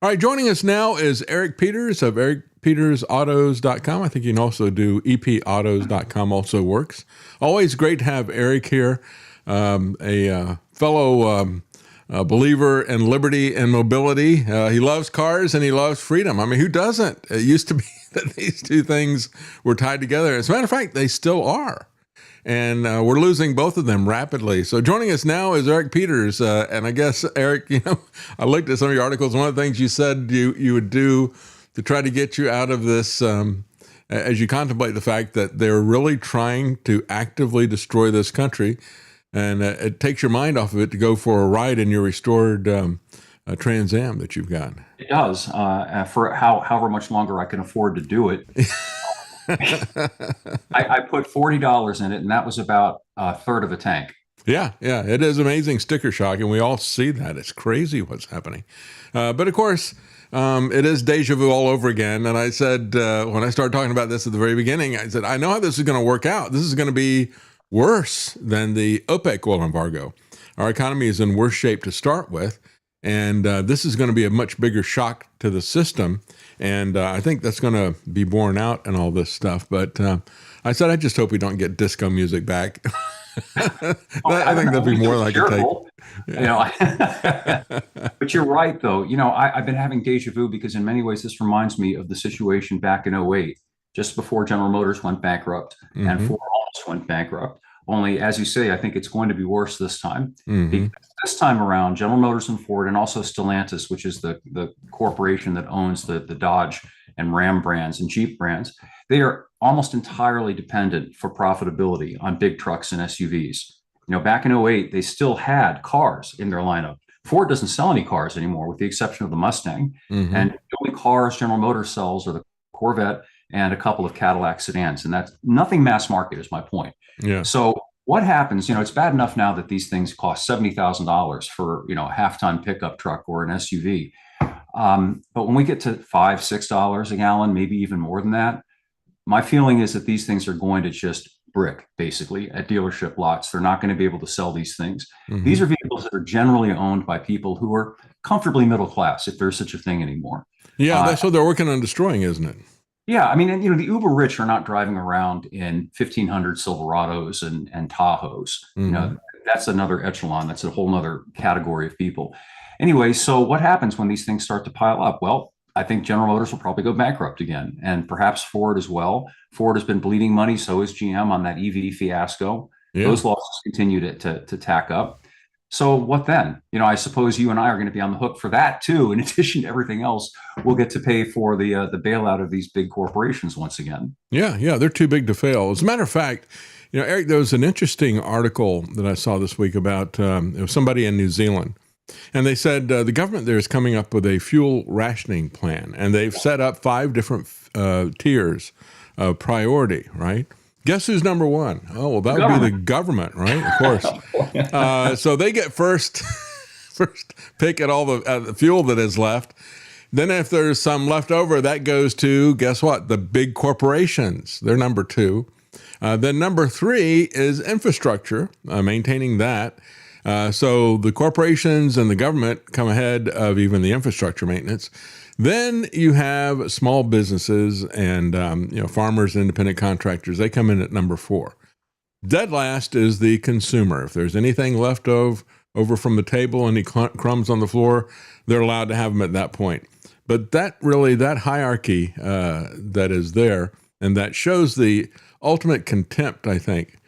All right, joining us now is Eric Peters of ericpetersautos.com. I think you can also do epautos.com also works. Always great to have Eric here, a fellow believer in liberty and mobility. He loves cars and he loves freedom. I mean, who doesn't? It used to be that these two things were tied together. As a matter of fact, they still are. And we're losing both of them rapidly. So joining us now is Eric Peters. And I guess, Eric, I looked at some of your articles. One of the things you said you would do to try to get you out of this, as you contemplate the fact that they're really trying to actively destroy this country. And it takes your mind off of it to go for a ride in your restored Trans Am that you've got. It does, for however much longer I can afford to do it. I put $40 in it, and that was about a third of a tank. Yeah, it is amazing sticker shock, and we all see that. It's crazy what's happening. But of course, it is deja vu all over again. And I said, when I started talking about this at the very beginning, I said, I know how this is going to work out. This is going to be worse than the OPEC oil embargo. Our economy is in worse shape to start with. And this is going to be a much bigger shock to the system. And I think that's going to be borne out in all this stuff. But I said, I just hope we don't get disco music back. I think that'd be more like a take. But you're right, though. I've been having deja vu because in many ways, this reminds me of the situation back in '08, just before General Motors went bankrupt and Ford almost went bankrupt. Only, as you say, I think it's going to be worse this time. Because this time around, General Motors and Ford, and also Stellantis, which is the corporation that owns the Dodge and Ram brands and Jeep brands, they are almost entirely dependent for profitability on big trucks and SUVs. Back in '08, they still had cars in their lineup. Ford doesn't sell any cars anymore, with the exception of the Mustang. And the only cars General Motors sells are the Corvette and a couple of Cadillac sedans. And that's nothing mass market, is my point. Yeah. So what happens, it's bad enough now that these things cost $70,000 for, a half-ton pickup truck or an SUV. But when we get to $5, $6 a gallon, maybe even more than that, my feeling is that these things are going to just brick, basically, at dealership lots. They're not going to be able to sell these things. These are vehicles that are generally owned by people who are comfortably middle class, if there's such a thing anymore. Yeah, that's what they're working on destroying, isn't it? Yeah, I mean, the uber rich are not driving around in 1,500 Silverados and Tahoes. That's another echelon. That's a whole nother category of people. Anyway, so what happens when these things start to pile up? Well, I think General Motors will probably go bankrupt again, and perhaps Ford as well. Ford has been bleeding money, so is GM on that EV fiasco. Yeah. Those losses continue to tack up. So what then? I suppose you and I are going to be on the hook for that too. In addition to everything else, we'll get to pay for the bailout of these big corporations once again. Yeah, they're too big to fail. As a matter of fact, Eric, there was an interesting article that I saw this week about it was somebody in New Zealand, and they said the government there is coming up with a fuel rationing plan, and they've set up 5 different tiers of priority, right? Guess who's number one? Oh, well, that would be the government, right? Of course. So they get first pick at all the fuel that is left. Then if there's some left over, that goes to, guess what? The big corporations. They're number 2. Then number 3 is infrastructure, maintaining that. So the corporations and the government come ahead of even the infrastructure maintenance. Then you have small businesses and farmers, independent contractors. They come in at number 4. Dead last is the consumer. If there's anything left over from the table, any crumbs on the floor, they're allowed to have them at that point. But that hierarchy that is there, and that shows the ultimate contempt, I think,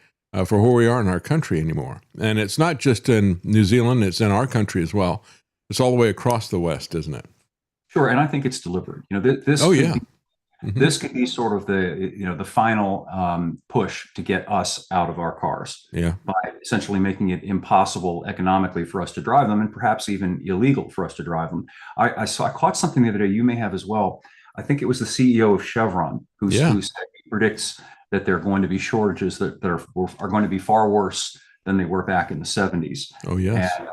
for where we are in our country anymore. And it's not just in New Zealand, it's in our country as well. It's all the way across the West, isn't it? Sure, and I think it's deliberate. This. Oh yeah. This could be sort of the final push to get us out of our cars. Yeah. By essentially making it impossible economically for us to drive them, and perhaps even illegal for us to drive them. I caught something the other day. You may have as well. I think it was the CEO of Chevron who said he predicts that there are going to be shortages that are going to be far worse than they were back in the 70s. Oh yes. And,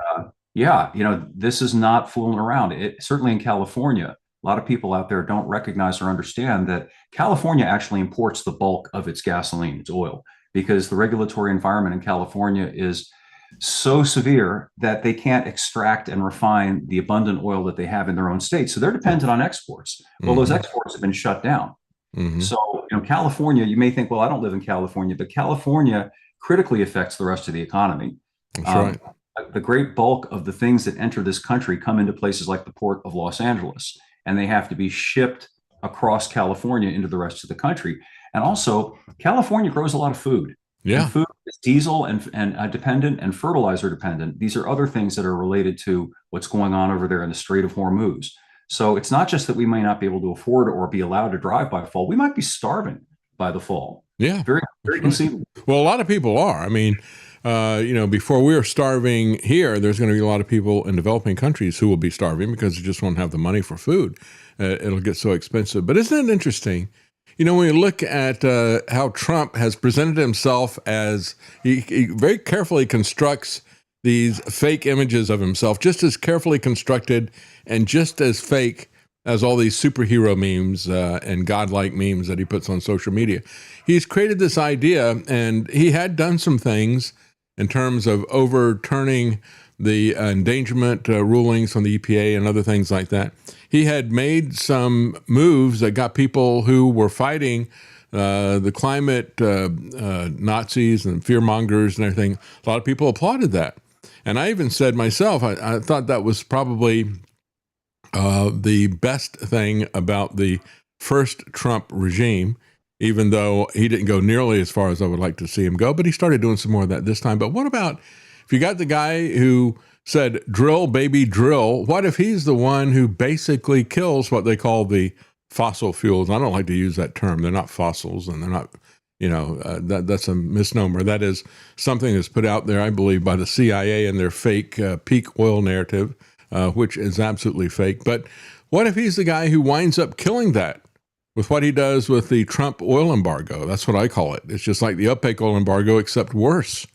this is not fooling around. Certainly in California, a lot of people out there don't recognize or understand that California actually imports the bulk of its gasoline, its oil, because the regulatory environment in California is so severe that they can't extract and refine the abundant oil that they have in their own state. So they're dependent on exports. Well, those exports have been shut down. So, California, you may think, well, I don't live in California, but California critically affects the rest of the economy. That's right. The great bulk of the things that enter this country come into places like the Port of Los Angeles, and they have to be shipped across California into the rest of the country. And also, California grows a lot of food. Yeah. And food is diesel and dependent and fertilizer dependent. These are other things that are related to what's going on over there in the Strait of Hormuz. So it's not just that we may not be able to afford or be allowed to drive by fall. We might be starving by the fall. Yeah. Very, very conceivable. Well, a lot of people are. I mean, before we are starving here, there's going to be a lot of people in developing countries who will be starving because they just won't have the money for food. It'll get so expensive. But isn't it interesting? When you look at how Trump has presented himself as he very carefully constructs these fake images of himself, just as carefully constructed and just as fake as all these superhero memes and godlike memes that he puts on social media. He's created this idea, and he had done some things in terms of overturning the endangerment rulings from the EPA and other things like that. He had made some moves that got people who were fighting the climate Nazis and fearmongers and everything. A lot of people applauded that. And I even said myself, I thought that was probably the best thing about the first Trump regime, even though he didn't go nearly as far as I would like to see him go. But he started doing some more of that this time. But what about if you got the guy who said, drill, baby, drill? What if he's the one who basically kills what they call the fossil fuels? I don't like to use that term. They're not fossils, and they're not, that's a misnomer. That is something that's put out there, I believe, by the CIA and their fake peak oil narrative, which is absolutely fake. But what if he's the guy who winds up killing that with what he does with the Trump oil embargo? That's what I call it. It's just like the OPEC oil embargo, except worse,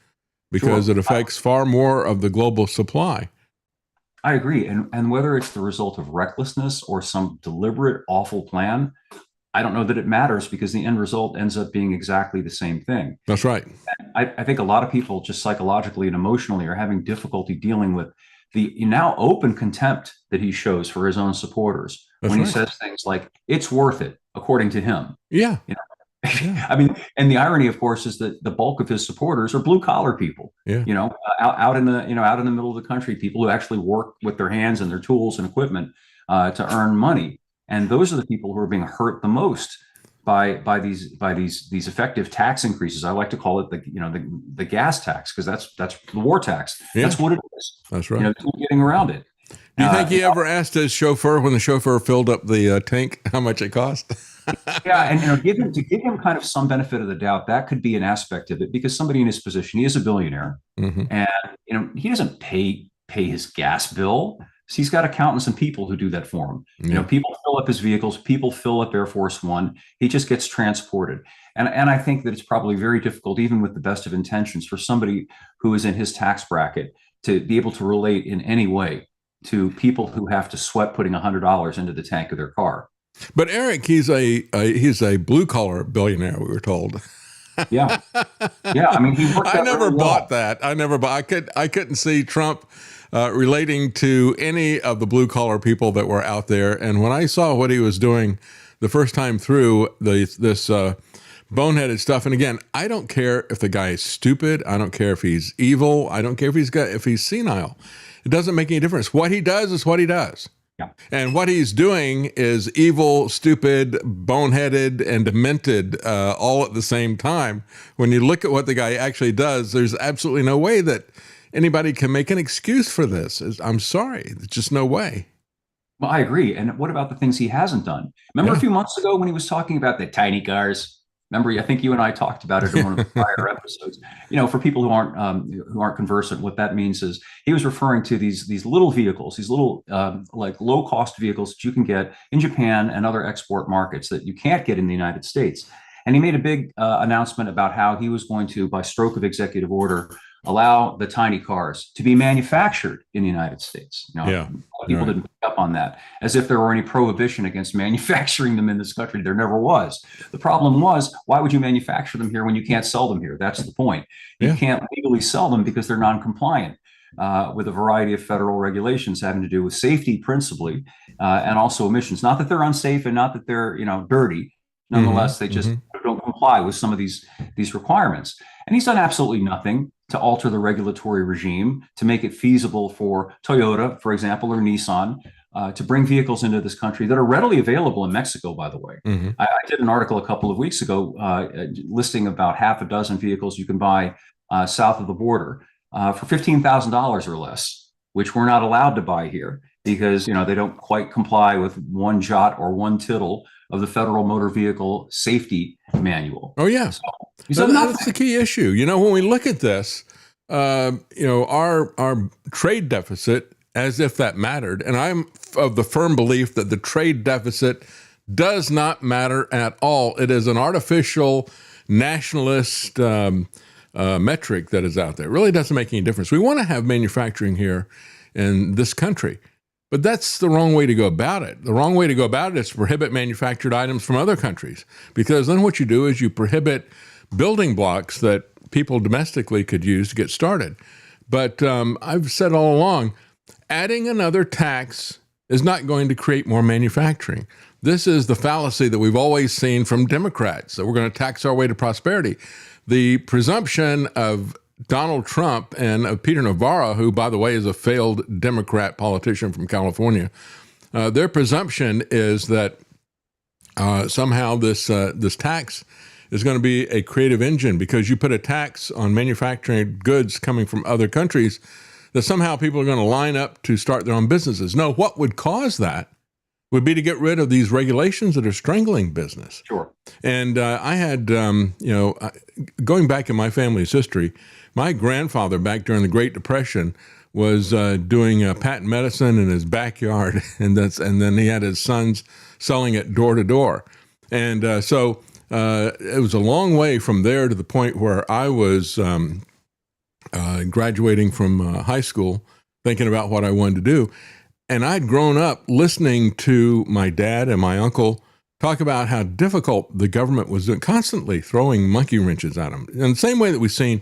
because it affects far more of the global supply. I agree. And whether it's the result of recklessness or some deliberate, awful plan, I don't know that it matters, because the end result ends up being exactly the same thing. That's right. I think a lot of people just psychologically and emotionally are having difficulty dealing with the now open contempt that he shows for his own supporters. That's when he says things like, it's worth it, according to him. Yeah. I mean, and the irony, of course, is that the bulk of his supporters are blue collar people, out in the middle of the country, people who actually work with their hands and their tools and equipment to earn money. And those are the people who are being hurt the most by these effective tax increases. I like to call it the gas tax, because that's the war tax. Yeah. That's what it is. That's right. Getting around it. Do you think he ever asked his chauffeur, when the chauffeur filled up the tank, how much it cost? Yeah, and give him kind of some benefit of the doubt. That could be an aspect of it, because somebody in his position, he is a billionaire, and he doesn't pay his gas bill. So he's got accountants and people who do that for him. Yeah. People fill up his vehicles, people fill up Air Force One. He just gets transported. And I think that it's probably very difficult, even with the best of intentions, for somebody who is in his tax bracket to be able to relate in any way to people who have to sweat putting $100 into the tank of their car. But Eric, he's a blue collar billionaire, we were told. Yeah. I mean, I never bought that. I couldn't see Trump relating to any of the blue collar people that were out there. And when I saw what he was doing the first time through this boneheaded stuff, and again, I don't care if the guy is stupid. I don't care if he's evil. I don't care if he's senile. It doesn't make any difference. What he does is what he does. Yeah. And what he's doing is evil, stupid, boneheaded, and demented all at the same time. When you look at what the guy actually does, there's absolutely no way that anybody can make an excuse for this. I'm sorry. There's just no way. Well, I agree. And what about the things he hasn't done? Remember a few months ago when he was talking about the tiny cars? Remember, I think you and I talked about it in one of the prior episodes. For people who aren't conversant, what that means is he was referring to these little vehicles, these little like low-cost vehicles that you can get in Japan and other export markets that you can't get in the United States. And he made a big announcement about how he was going to, by stroke of executive order, allow the tiny cars to be manufactured in the United States. Yeah. People didn't pick up on that, as if there were any prohibition against manufacturing them in this country. There never was. The problem was, why would you manufacture them here when you can't sell them here? That's the point. You can't legally sell them because they're non-compliant with a variety of federal regulations having to do with safety principally, and also emissions. Not that they're unsafe and not that they're dirty. Nonetheless, they just don't comply with some of these requirements. And he's done absolutely nothing to alter the regulatory regime to make it feasible for Toyota, for example, or Nissan to bring vehicles into this country that are readily available in Mexico, by the way. I did an article a couple of weeks ago listing about half a dozen vehicles you can buy south of the border for $15,000 or less, which we're not allowed to buy here because they don't quite comply with one jot or one tittle of the Federal Motor Vehicle Safety Manual. Oh, yeah. So that's the key issue. When we look at this, our trade deficit, as if that mattered, and I'm of the firm belief that the trade deficit does not matter at all. It is an artificial nationalist metric that is out there. It really doesn't make any difference. We want to have manufacturing here in this country. But that's the wrong way to go about it. The wrong way to go about it is to prohibit manufactured items from other countries, because then what you do is you prohibit building blocks that people domestically could use to get started. But I've said all along, adding another tax is not going to create more manufacturing. This is the fallacy that we've always seen from Democrats, that we're going to tax our way to prosperity. The presumption of Donald Trump and of Peter Navarro, who, by the way, is a failed Democrat politician from California, their presumption is that somehow this tax is going to be a creative engine because you put a tax on manufacturing goods coming from other countries, that somehow people are going to line up to start their own businesses. No, what would cause that would be to get rid of these regulations that are strangling business. Sure. And I had, going back in my family's history, my grandfather back during the Great Depression was doing patent medicine in his backyard, and then he had his sons selling it door to door. And so it was a long way from there to the point where I was graduating from high school, thinking about what I wanted to do. And I'd grown up listening to my dad and my uncle talk about how difficult the government was doing, constantly throwing monkey wrenches at them. In the same way that we've seen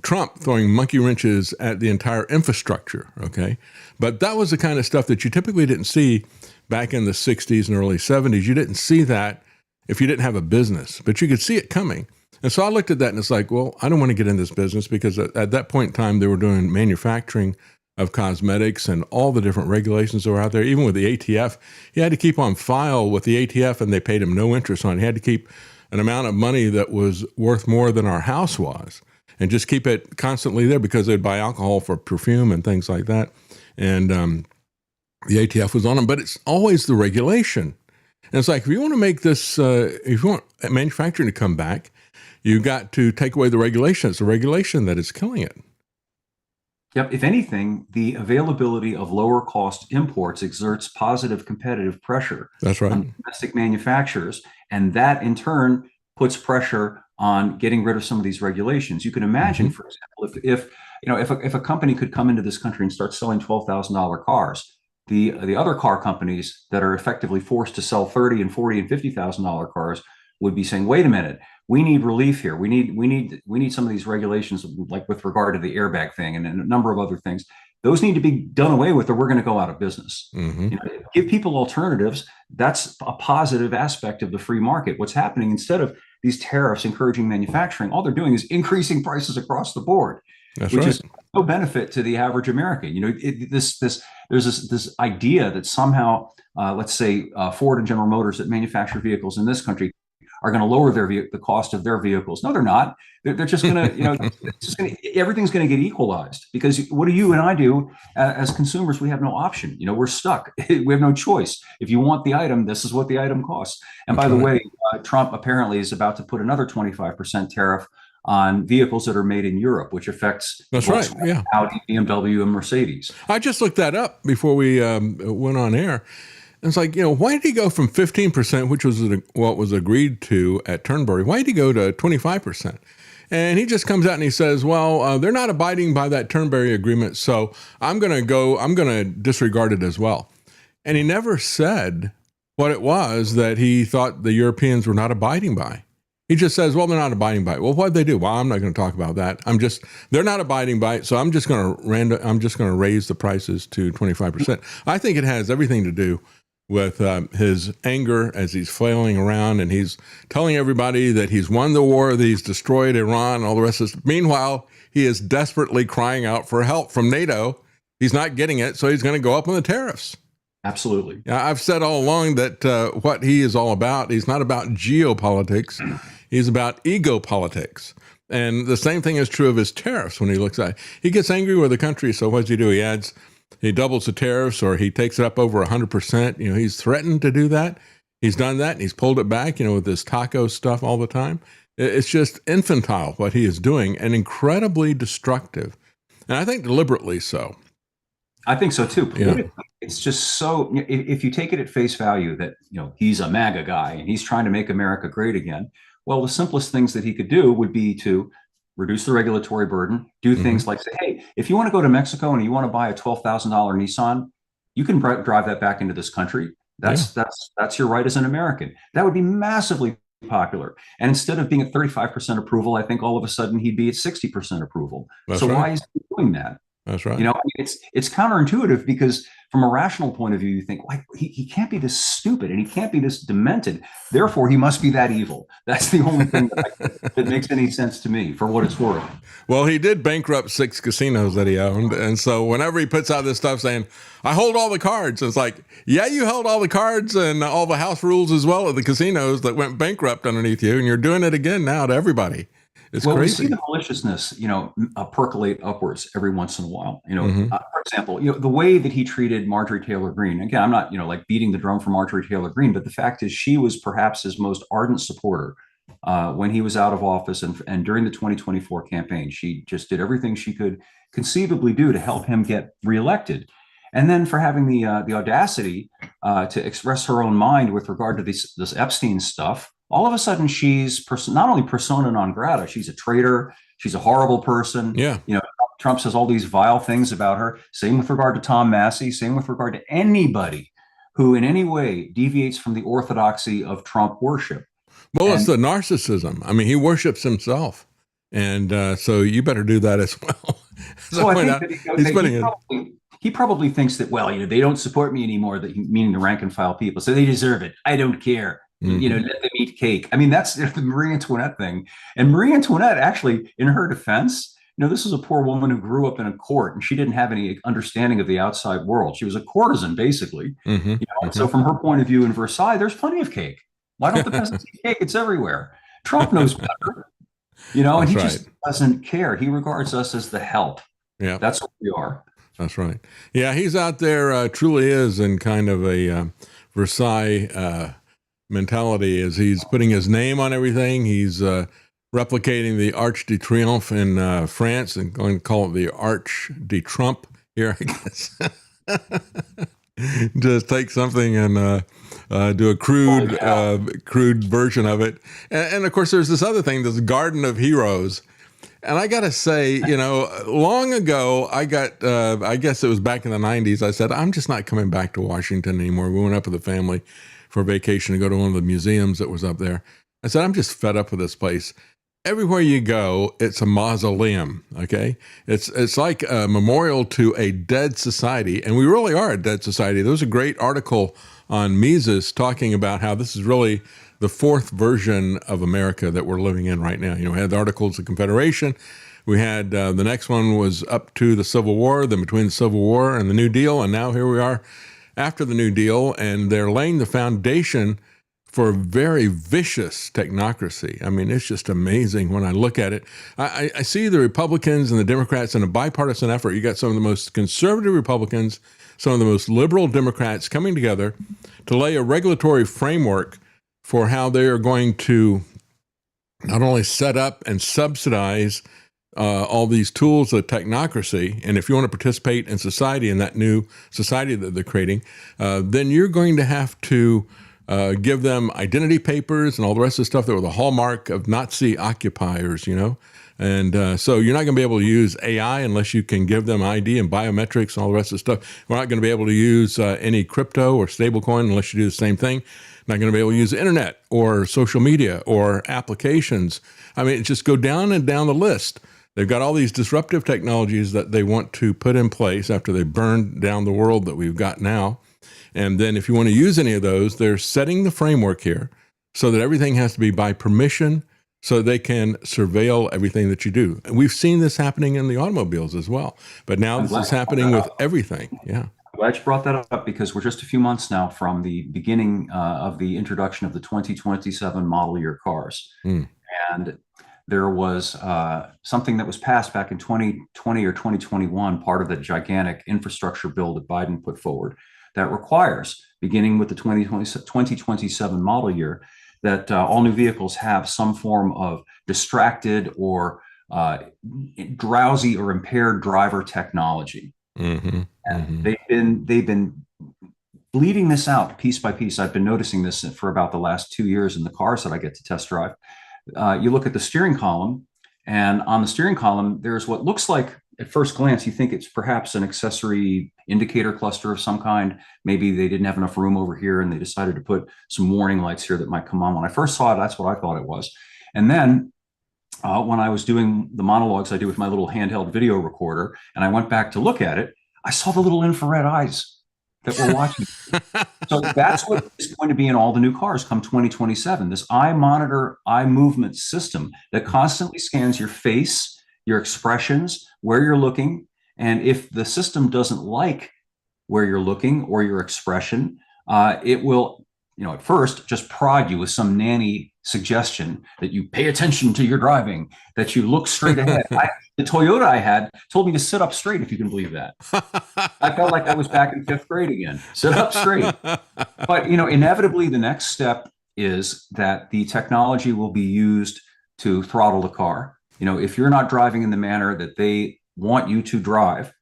Trump throwing monkey wrenches at the entire infrastructure, okay? But that was the kind of stuff that you typically didn't see back in the 60s and early 70s. You didn't see that if you didn't have a business, but you could see it coming. And so I looked at that and it's like, well, I don't want to get in this business because at that point in time, they were doing manufacturing of cosmetics and all the different regulations that were out there. Even with the ATF, he had to keep on file with the ATF and they paid him no interest on it. He had to keep an amount of money that was worth more than our house was and just keep it constantly there because they'd buy alcohol for perfume and things like that. And the ATF was on them, but it's always the regulation. And it's like, if you want to make this, if you want manufacturing to come back, you got to take away the regulation. It's the regulation that is killing it. Yep. If anything, the availability of lower cost imports exerts positive competitive pressure That's right. on domestic manufacturers. And that in turn puts pressure on getting rid of some of these regulations. You can imagine, for example, if a company could come into this country and start selling $12,000 cars, the other car companies that are effectively forced to sell $30,000 and $40,000 and $50,000 cars would be saying, wait a minute, we need relief here. We need some of these regulations, like with regard to the airbag thing and a number of other things. Those need to be done away with, or we're going to go out of business. Give people alternatives. That's a positive aspect of the free market. What's happening, instead of these tariffs encouraging manufacturing, all they're doing is increasing prices across the board, which is no benefit to the average American. There's this idea that somehow, let's say Ford and General Motors that manufacture vehicles in this country are going to lower the cost of their vehicles. No, they're not. They're just going to, everything's going to get equalized, because what do you and I do as consumers? We have no option. We're stuck. We have no choice. If you want the item, this is what the item costs. And by the way, Trump apparently is about to put another 25% tariff on vehicles that are made in Europe, which affects Audi, BMW, and Mercedes. I just looked that up before we went on air. it's like, why did he go from 15%, which was what was agreed to at Turnberry? Why did he go to 25%? And he just comes out and he says, well, they're not abiding by that Turnberry agreement, so I'm going to disregard it as well. And he never said what it was that he thought the Europeans were not abiding by. He just says, well, they're not abiding by it. Well, what'd they do? Well, I'm not going to talk about that. They're not abiding by it, so I'm just going to raise the prices to 25%. I think it has everything to do with his anger as he's flailing around and he's telling everybody that he's won the war, that he's destroyed Iran, and all the rest of this. Meanwhile, he is desperately crying out for help from NATO. He's not getting it, so he's going to go up on the tariffs. Absolutely. I've said all along that what he is all about, he's not about geopolitics. He's about ego politics. And the same thing is true of his tariffs when he looks at it. He gets angry with the country, so what does he do? He doubles the tariffs or he takes it up over 100%. He's threatened to do that. He's done that and he's pulled it back, with this taco stuff all the time. It's just infantile what he is doing and incredibly destructive. And I think deliberately so. I think so too. Politically, it's just so, if you take it at face value that, he's a MAGA guy and he's trying to make America great again. Well, the simplest things that he could do would be to reduce the regulatory burden, do things like say, hey, if you want to go to Mexico and you want to buy a $12,000 Nissan, you can drive that back into this country. That's your right as an American. That would be massively popular. And instead of being at 35% approval, I think all of a sudden he'd be at 60% approval. That's right. Why is he doing that? That's right. It's counterintuitive because from a rational point of view, you think, well, he can't be this stupid and he can't be this demented. Therefore, he must be that evil. That's the only thing that makes any sense to me, for what it's worth. Well, he did bankrupt 6 casinos that he owned. And so whenever he puts out this stuff saying, I hold all the cards, it's like, yeah, you held all the cards and all the house rules as well at the casinos that went bankrupt underneath you. And you're doing it again now to everybody. It's crazy. We see the maliciousness, percolate upwards every once in a while. For example, the way that he treated Marjorie Taylor Greene. Again, I'm not, like beating the drum for Marjorie Taylor Greene, but the fact is she was perhaps his most ardent supporter when he was out of office and during the 2024 campaign. She just did everything she could conceivably do to help him get reelected. And then for having the audacity to express her own mind with regard to this Epstein stuff. All of a sudden, she's not only persona non grata, she's a traitor. She's a horrible person. Yeah. Trump says all these vile things about her. Same with regard to Tom Massey. Same with regard to anybody who in any way deviates from the orthodoxy of Trump worship. Well, it's the narcissism. I mean, he worships himself. And so you better do that as well. So I think he probably thinks that, they don't support me anymore, meaning the rank and file people. So they deserve it. I don't care. Let them eat cake. I mean, that's the Marie Antoinette thing. And Marie Antoinette, actually, in her defense, this is a poor woman who grew up in a court and she didn't have any understanding of the outside world. She was a courtisan, basically. So from her point of view in Versailles, there's plenty of cake. Why don't the peasants eat cake? It's everywhere. Trump knows better, and he just doesn't care. He regards us as the help. Yeah, that's what we are. That's right. Yeah, he's out there, truly is in kind of a Versailles mentality as he's putting his name on everything. He's replicating the Arc de Triomphe in France and going to call it the Arc de Trump here, I guess. Just take something and do a crude version of it. And of course, there's this other thing, this Garden of Heroes. And I got to say, long ago, I guess it was back in the 90s, I said, I'm just not coming back to Washington anymore. We went up with the family for vacation to go to one of the museums that was up there. I said, I'm just fed up with this place. Everywhere you go, it's a mausoleum, okay? It's like a memorial to a dead society, and we really are a dead society. There was a great article on Mises talking about how this is really the fourth version of America that we're living in right now. We had the Articles of Confederation. We had the next one was up to the Civil War, then between the Civil War and the New Deal, and now here we are after the New Deal, and they're laying the foundation for a very vicious technocracy. I mean, it's just amazing when I look at it. I see the Republicans and the Democrats in a bipartisan effort. You got some of the most conservative Republicans, some of the most liberal Democrats coming together to lay a regulatory framework for how they are going to not only set up and subsidize all these tools of technocracy, and if you want to participate in society, in that new society that they're creating, then you're going to have to give them identity papers and all the rest of the stuff that were the hallmark of Nazi occupiers, And so you're not going to be able to use AI unless you can give them ID and biometrics and all the rest of the stuff. We're not going to be able to use any crypto or stablecoin unless you do the same thing. Not going to be able to use the internet or social media or applications. I mean, just go down and down the list. They've got all these disruptive technologies that they want to put in place after they burned down the world that we've got now. And then if you want to use any of those, they're setting the framework here so that everything has to be by permission so they can surveil everything that you do. And we've seen this happening in the automobiles as well. But now this is happening with everything. Yeah. I'm glad you brought that up because we're just a few months now from the beginning of the introduction of the 2027 model year cars. And there was something that was passed back in 2020 or 2021, part of the gigantic infrastructure bill that Biden put forward that requires, beginning with the 2027 model year, that all new vehicles have some form of distracted or drowsy or impaired driver technology. And they've been bleeding this out piece by piece. I've been noticing this for about the last 2 years in the cars that I get to test drive. You look at the steering column, and on the steering column, there's what looks like, at first glance, you think it's perhaps an accessory indicator cluster of some kind. Maybe they didn't have enough room over here and they decided to put some warning lights here that might come on. When I first saw it, that's what I thought it was. And then when I was doing the monologues I do with my little handheld video recorder, and I went back to look at it, I saw the little infrared eyes that we're watching. So that's what is going to be in all the new cars come 2027. This eye monitor, eye movement system that constantly scans your face, your expressions, where you're looking. And if the system doesn't like where you're looking or your expression, it will, at first just prod you with some nanny suggestion that you pay attention to your driving, that you look straight ahead. The Toyota I had told me to sit up straight, if you can believe that. I felt like I was back in 5th grade again. Sit up straight. But, inevitably the next step is that the technology will be used to throttle the car. If you're not driving in the manner that they want you to drive,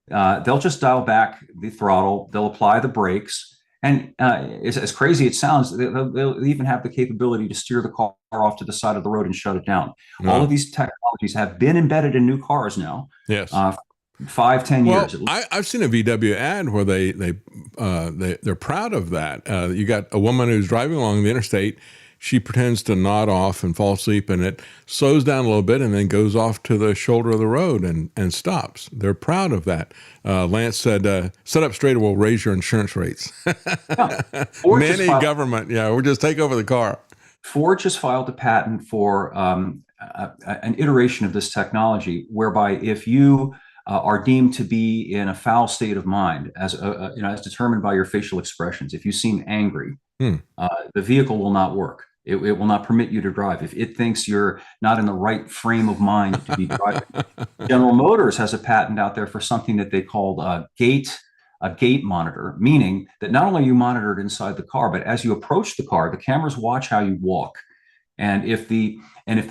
they'll just dial back the throttle, they'll apply the brakes. And as crazy it sounds, they'll even have the capability to steer the car off to the side of the road and shut it down. No. All of these technologies have been embedded in new cars now. Yes. 5-10 years. I've seen a VW ad where they're proud of that. You got a woman who's driving along the interstate. She pretends to nod off and fall asleep, and it slows down a little bit and then goes off to the shoulder of the road and stops. They're proud of that. Lance said, "Set up straight or we'll raise your insurance rates." Many government, we'll just take over the car. Ford just filed a patent for an iteration of this technology, whereby if you are deemed to be in a foul state of mind, as determined by your facial expressions, if you seem angry, the vehicle will not work. It will not permit you to drive. If it thinks you're not in the right frame of mind to be driving. General Motors has a patent out there for something that they called a gait monitor, meaning that not only are you monitored inside the car, but as you approach the car, the cameras watch how you walk. And if the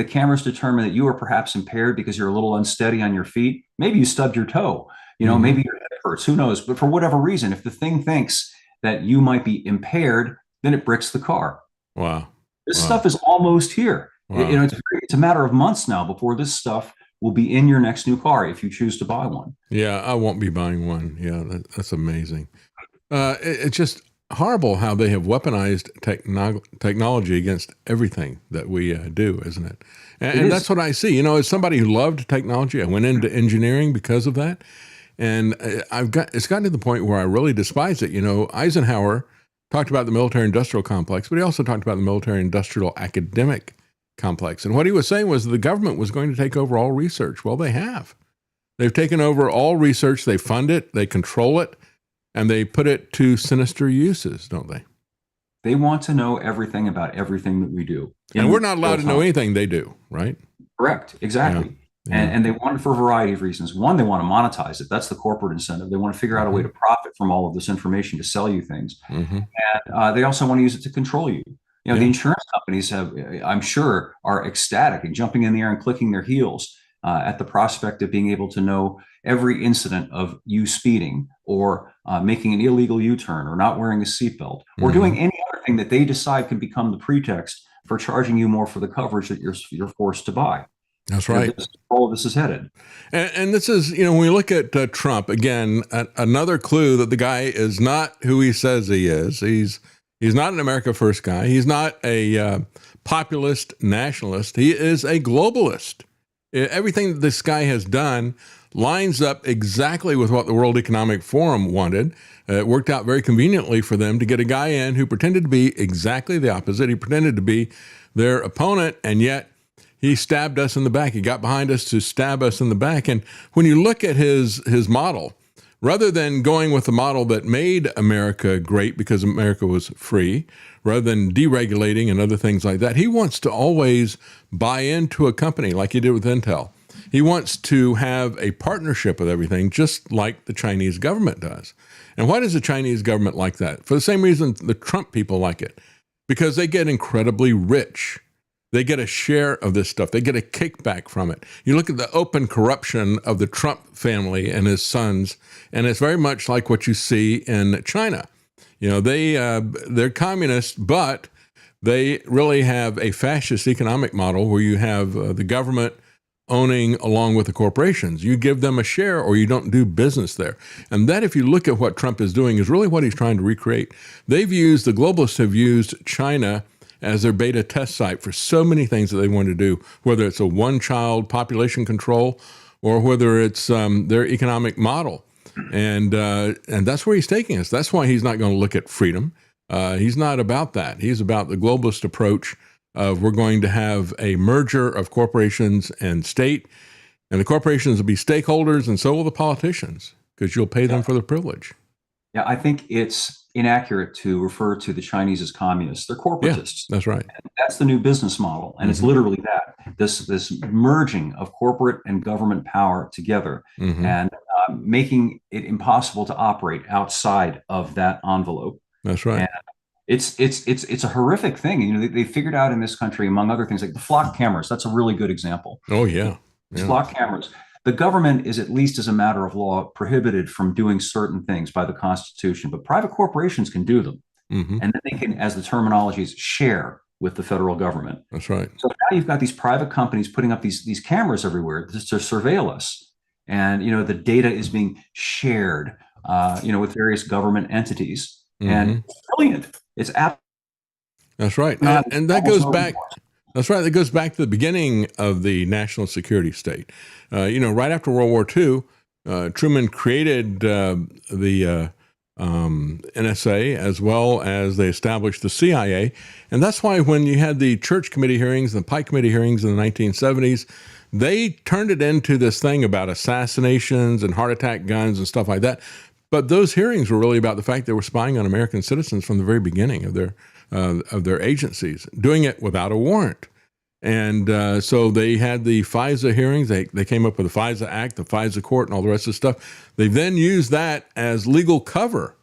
cameras determine that you are perhaps impaired because you're a little unsteady on your feet, maybe you stubbed your toe, maybe your head hurts, who knows? But for whatever reason, if the thing thinks that you might be impaired, then it bricks the car. Wow. This stuff is almost here. Wow. It's a matter of months now before this stuff will be in your next new car if you choose to buy one. Yeah, I won't be buying one. Yeah, that's amazing. It's just horrible how they have weaponized technology against everything that we do, isn't it? And that's what I see. As somebody who loved technology, I went into engineering because of that. And it's gotten to the point where I really despise it. Eisenhower talked about the military-industrial complex, but he also talked about the military-industrial academic complex. And what he was saying was the government was going to take over all research. Well, they have. They've taken over all research. They fund it, they control it, and they put it to sinister uses, don't they? They want to know everything about everything that we do. And we're not allowed to know anything they do, right? Correct. Exactly. Yeah. And they want it for a variety of reasons. One, they want to monetize it. That's the corporate incentive. They want to figure out a way to profit from all of this information to sell you things. And they also want to use it to control you. The insurance companies I'm sure, are ecstatic and jumping in the air and clicking their heels at the prospect of being able to know every incident of you speeding or making an illegal U-turn or not wearing a seatbelt or doing any other thing that they decide can become the pretext for charging you more for the coverage that you're forced to buy. That's right. All of this is headed. And this is, when we look at Trump, again, another clue that the guy is not who he says he is. He's not an America First guy. He's not a populist nationalist. He is a globalist. Everything that this guy has done lines up exactly with what the World Economic Forum wanted. It worked out very conveniently for them to get a guy in who pretended to be exactly the opposite. He pretended to be their opponent, and yet he stabbed us in the back. He got behind us to stab us in the back. And when you look at his model, rather than going with the model that made America great because America was free, rather than deregulating and other things like that, he wants to always buy into a company like he did with Intel. He wants to have a partnership with everything, just like the Chinese government does. And why does the Chinese government like that? For the same reason the Trump people like it, because they get incredibly rich. They get a share of this stuff. They get a kickback from it. You look at the open corruption of the Trump family and his sons, and it's very much like what you see in China. They're communists, but they really have a fascist economic model where you have the government owning along with the corporations. You give them a share or you don't do business there. And that, if you look at what Trump is doing, is really what he's trying to recreate. The globalists have used China as their beta test site for so many things that they want to do, whether it's a one-child population control or whether it's their economic model. And that's where he's taking us. That's why he's not going to look at freedom. He's not about that. He's about the globalist approach of we're going to have a merger of corporations and state, and the corporations will be stakeholders and so will the politicians because you'll pay them for the privilege. Yeah, I think it's inaccurate to refer to the Chinese as communists. They're corporatists. Yeah, that's right. And that's the new business model. And it's literally that, this merging of corporate and government power together and making it impossible to operate outside of that envelope. That's right. And it's a horrific thing. They figured out in this country, among other things, like the flock cameras. That's a really good example. Oh, yeah. Flock cameras. The government is, at least as a matter of law, prohibited from doing certain things by the Constitution, but private corporations can do them. And then they can, as the terminology is, share with the federal government. That's right. So now you've got these private companies putting up these cameras everywhere to surveil us. And, the data is being shared, with various government entities. And it's brilliant. It's That's right. And that goes back. That's right. That goes back to the beginning of the national security state. Right after World War II, Truman created the NSA as well as they established the CIA. And that's why when you had the Church Committee hearings and the Pike Committee hearings in the 1970s, they turned it into this thing about assassinations and heart attack guns and stuff like that. But those hearings were really about the fact they were spying on American citizens from the very beginning of their agencies, doing it without a warrant. And so they had the FISA hearings. They came up with the FISA Act, the FISA Court, and all the rest of the stuff. They then used that as legal cover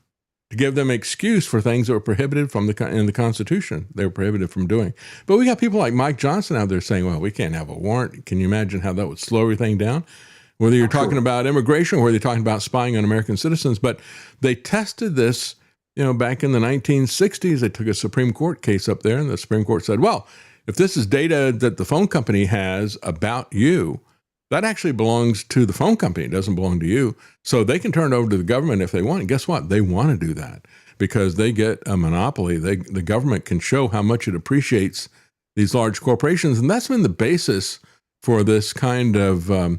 to give them excuse for things that were prohibited in the Constitution. They were prohibited from doing. But we got people like Mike Johnson out there saying, well, we can't have a warrant. Can you imagine how that would slow everything down? Whether you're talking about immigration or whether you're talking about spying on American citizens. But they tested this, back in the 1960s. They took a Supreme Court case up there, and the Supreme Court said, well, if this is data that the phone company has about you, that actually belongs to the phone company. It doesn't belong to you. So they can turn it over to the government if they want. And guess what? They want to do that because they get a monopoly. The government can show how much it appreciates these large corporations. And that's been the basis for this kind of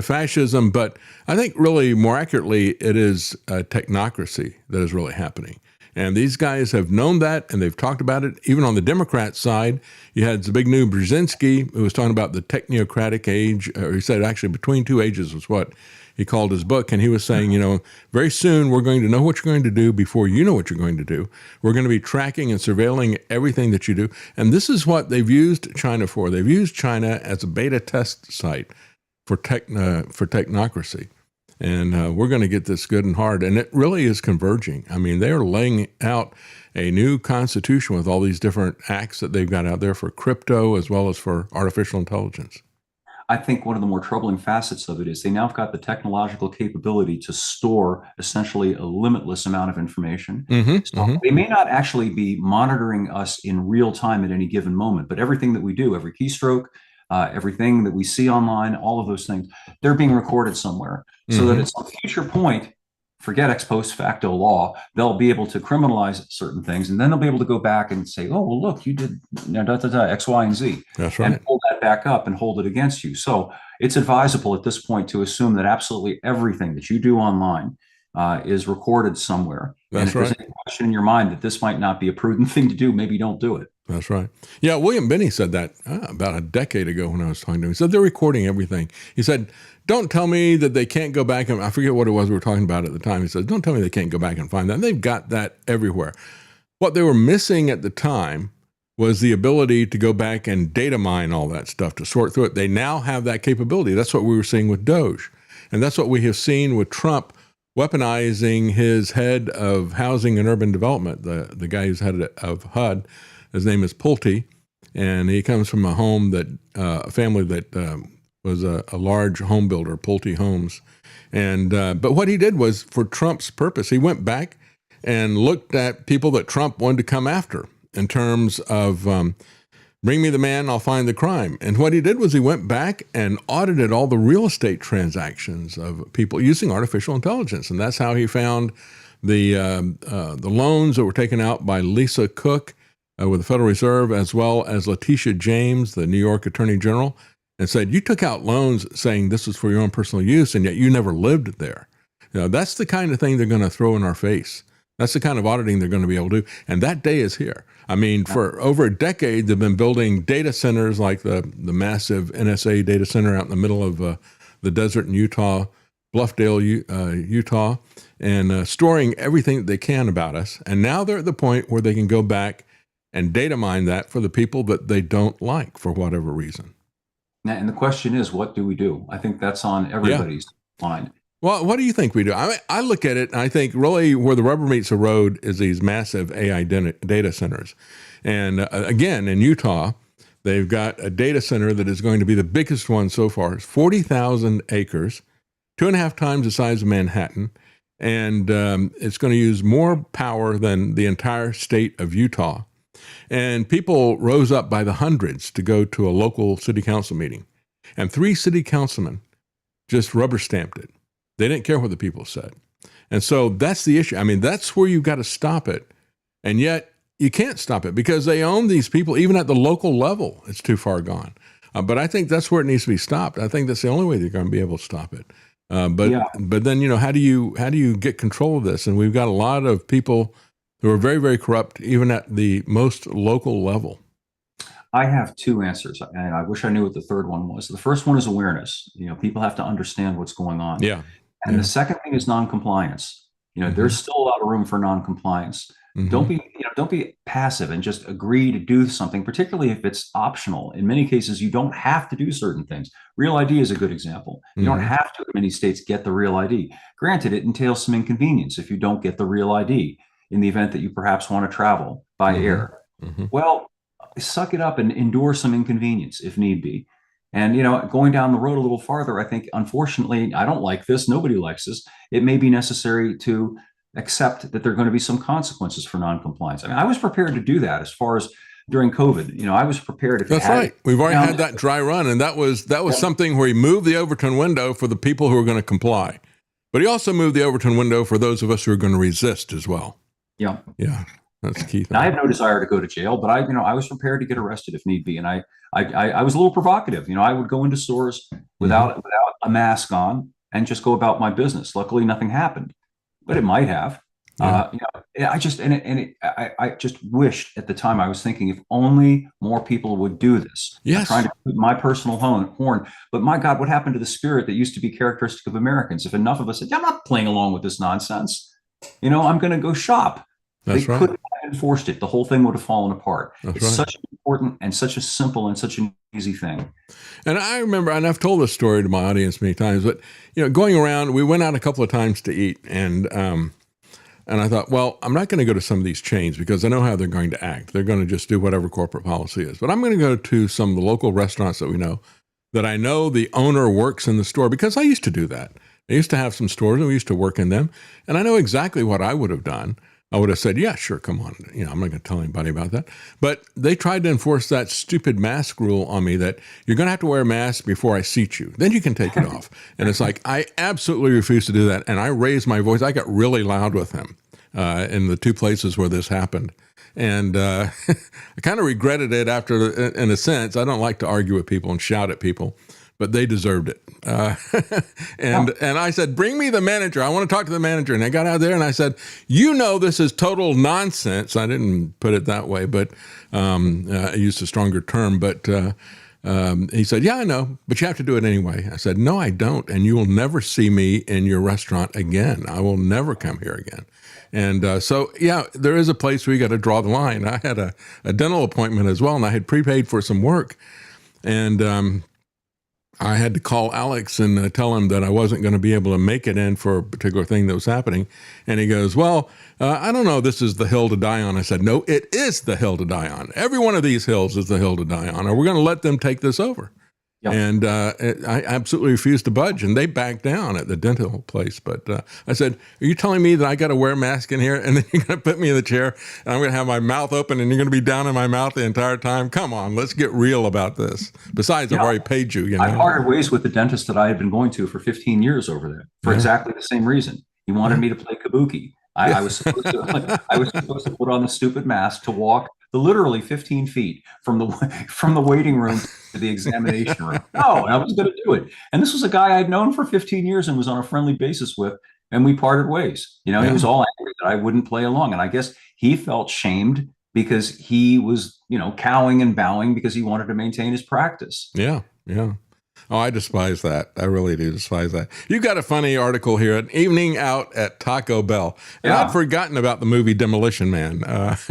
fascism. But I think really more accurately, it is a technocracy that is really happening. And these guys have known that, and they've talked about it. Even on the Democrat side, you had Zbigniew Brzezinski, who was talking about the technocratic age, or he said actually between two ages was what he called his book. And he was saying, very soon we're going to know what you're going to do before you know what you're going to do. We're going to be tracking and surveilling everything that you do. And this is what they've used China for. They've used China as a beta test site for technocracy. And we're going to get this good and hard. And it really is converging. I mean, they're laying out a new constitution with all these different acts that they've got out there for crypto as well as for artificial intelligence. I think one of the more troubling facets of it is they now have got the technological capability to store essentially a limitless amount of information. So they may not actually be monitoring us in real time at any given moment, but everything that we do, every keystroke, everything that we see online, all of those things, they're being recorded somewhere so that at some future point, forget ex post facto law, they'll be able to criminalize certain things. And then they'll be able to go back and say, oh, well, look, you did X, Y, and Z. That's right. And pull that back up and hold it against you. So it's advisable at this point to assume that absolutely everything that you do online is recorded somewhere. That's and if right. there's any question in your mind that this might not be a prudent thing to do, maybe don't do it. That's right. Yeah, William Binney said that about a decade ago when I was talking to him. He said they're recording everything. He said, don't tell me that they can't go back and I forget what it was we were talking about at the time. He said, don't tell me they can't go back and find that. And they've got that everywhere. What they were missing at the time was the ability to go back and data mine all that stuff, to sort through it. They now have that capability. That's what we were seeing with Doge. And that's what we have seen with Trump weaponizing his head of housing and urban development, the guy who's head of HUD. His name is Pulte, and he comes from a home that a family that was a large home builder, Pulte Homes. And but what he did was for Trump's purpose. He went back and looked at people that Trump wanted to come after in terms of bring me the man, I'll find the crime. And what he did was he went back and audited all the real estate transactions of people using artificial intelligence, and that's how he found the loans that were taken out by Lisa Cook with the Federal Reserve, as well as Letitia James, the New York Attorney General, and said, you took out loans saying this was for your own personal use, and yet you never lived there. You know, that's the kind of thing they're going to throw in our face. That's the kind of auditing they're going to be able to do. And that day is here. I mean, for over a decade, they've been building data centers like the massive NSA data center out in the middle of the desert in Utah, Bluffdale, Utah, and storing everything that they can about us. And now they're at the point where they can go back and data mine that for the people that they don't like for whatever reason. And the question is, what do we do? I think that's on everybody's mind. Well, what do you think we do? I mean, I look at it and I think really where the rubber meets the road is these massive AI data centers. And again, in Utah, they've got a data center that is going to be the biggest one so far. It's 40,000 acres, 2.5 times the size of Manhattan. And it's going to use more power than the entire state of Utah. And people rose up by the hundreds to go to a local city council meeting. And 3 city councilmen just rubber stamped it. They didn't care what the people said. And so that's the issue. I mean, that's where you've got to stop it. And yet you can't stop it because they own these people, even at the local level. It's too far gone. But I think that's where it needs to be stopped. I think that's the only way they're going to be able to stop it. But then, you know, how do you get control of this? And we've got a lot of people who are very, very corrupt, even at the most local level. I have 2 answers, and I wish I knew what the third one was. The first one is awareness. You know, people have to understand what's going on. Yeah. And the second thing is noncompliance. You know, there's still a lot of room for noncompliance. Don't be passive and just agree to do something, particularly if it's optional. In many cases, you don't have to do certain things. Real ID is a good example. You don't have to, in many states, get the real ID. Granted, it entails some inconvenience if you don't get the real ID in the event that you perhaps want to travel by air. Well, suck it up and endure some inconvenience if need be. And, you know, going down the road a little farther, I think, unfortunately, I don't like this. Nobody likes this. It may be necessary to accept that there are going to be some consequences for noncompliance. I mean, I was prepared to do that as far as during COVID. You know, I was prepared. That's right. We've already had that dry run. And that was something where he moved the Overton window for the people who are going to comply. But he also moved the Overton window for those of us who are going to resist as well. Yeah. Yeah. That's key. And I have no desire to go to jail, but I was prepared to get arrested if need be. And I was a little provocative. You know, I would go into stores without a mask on and just go about my business. Luckily, nothing happened, but it might have. Yeah. I just wished at the time. I was thinking, if only more people would do this. Yes. I'm trying to toot my personal horn, but my God, what happened to the spirit that used to be characteristic of Americans? If enough of us said, "I'm not playing along with this nonsense," you know, I'm going to go shop. That's they right. couldn't have enforced it. The whole thing would have fallen apart. That's it's right. such an important and such a simple and such an easy thing. And I remember, and I've told this story to my audience many times, but, you know, going around, we went out a couple of times to eat, and I thought, well, I'm not going to go to some of these chains because I know how they're going to act. They're going to just do whatever corporate policy is. But I'm going to go to some of the local restaurants that we know that I know the owner works in the store, because I used to do that. I used to have some stores and we used to work in them. And I know exactly what I would have done. I would have said, yeah, sure, come on. I'm not going to tell anybody about that. But they tried to enforce that stupid mask rule on me that you're going to have to wear a mask before I seat you. Then you can take it off. And it's like, I absolutely refuse to do that. And I raised my voice. I got really loud with him in the two places where this happened. And I kind of regretted it after, in a sense. I don't like to argue with people and shout at people, but they deserved it. And I said, bring me the manager. I want to talk to the manager. And I got out there and I said, this is total nonsense. I didn't put it that way, but I used a stronger term. But he said, yeah, I know, but you have to do it anyway. I said, no, I don't. And you will never see me in your restaurant again. I will never come here again. And so, yeah, there is a place where you got to draw the line. I had a dental appointment as well, and I had prepaid for some work. And I had to call Alex and tell him that I wasn't going to be able to make it in for a particular thing that was happening. And he goes, well, I don't know, this is the hill to die on. I said, no, it is the hill to die on. Every one of these hills is the hill to die on, or we're going to let them take this over. Yep. And I absolutely refused to budge, and they backed down at the dental place. But I said, are you telling me that I got to wear a mask in here, and then you're going to put me in the chair, and I'm going to have my mouth open, and you're going to be down in my mouth the entire time? Come on, let's get real about this. Besides, I've already paid you. I parted ways with the dentist that I had been going to for 15 years over there for exactly the same reason. He wanted me to play kabuki. I was supposed to put on the stupid mask to walk literally 15 feet from the waiting room to the examination room. No, I was going to do it. And this was a guy I'd known for 15 years and was on a friendly basis with, and we parted ways. He was all angry that I wouldn't play along. And I guess he felt shamed because he was, cowing and bowing because he wanted to maintain his practice. Yeah, yeah. Oh, I despise that. I really do despise that. You got a funny article here, an evening out at Taco Bell. And I'd forgotten about the movie Demolition Man. Set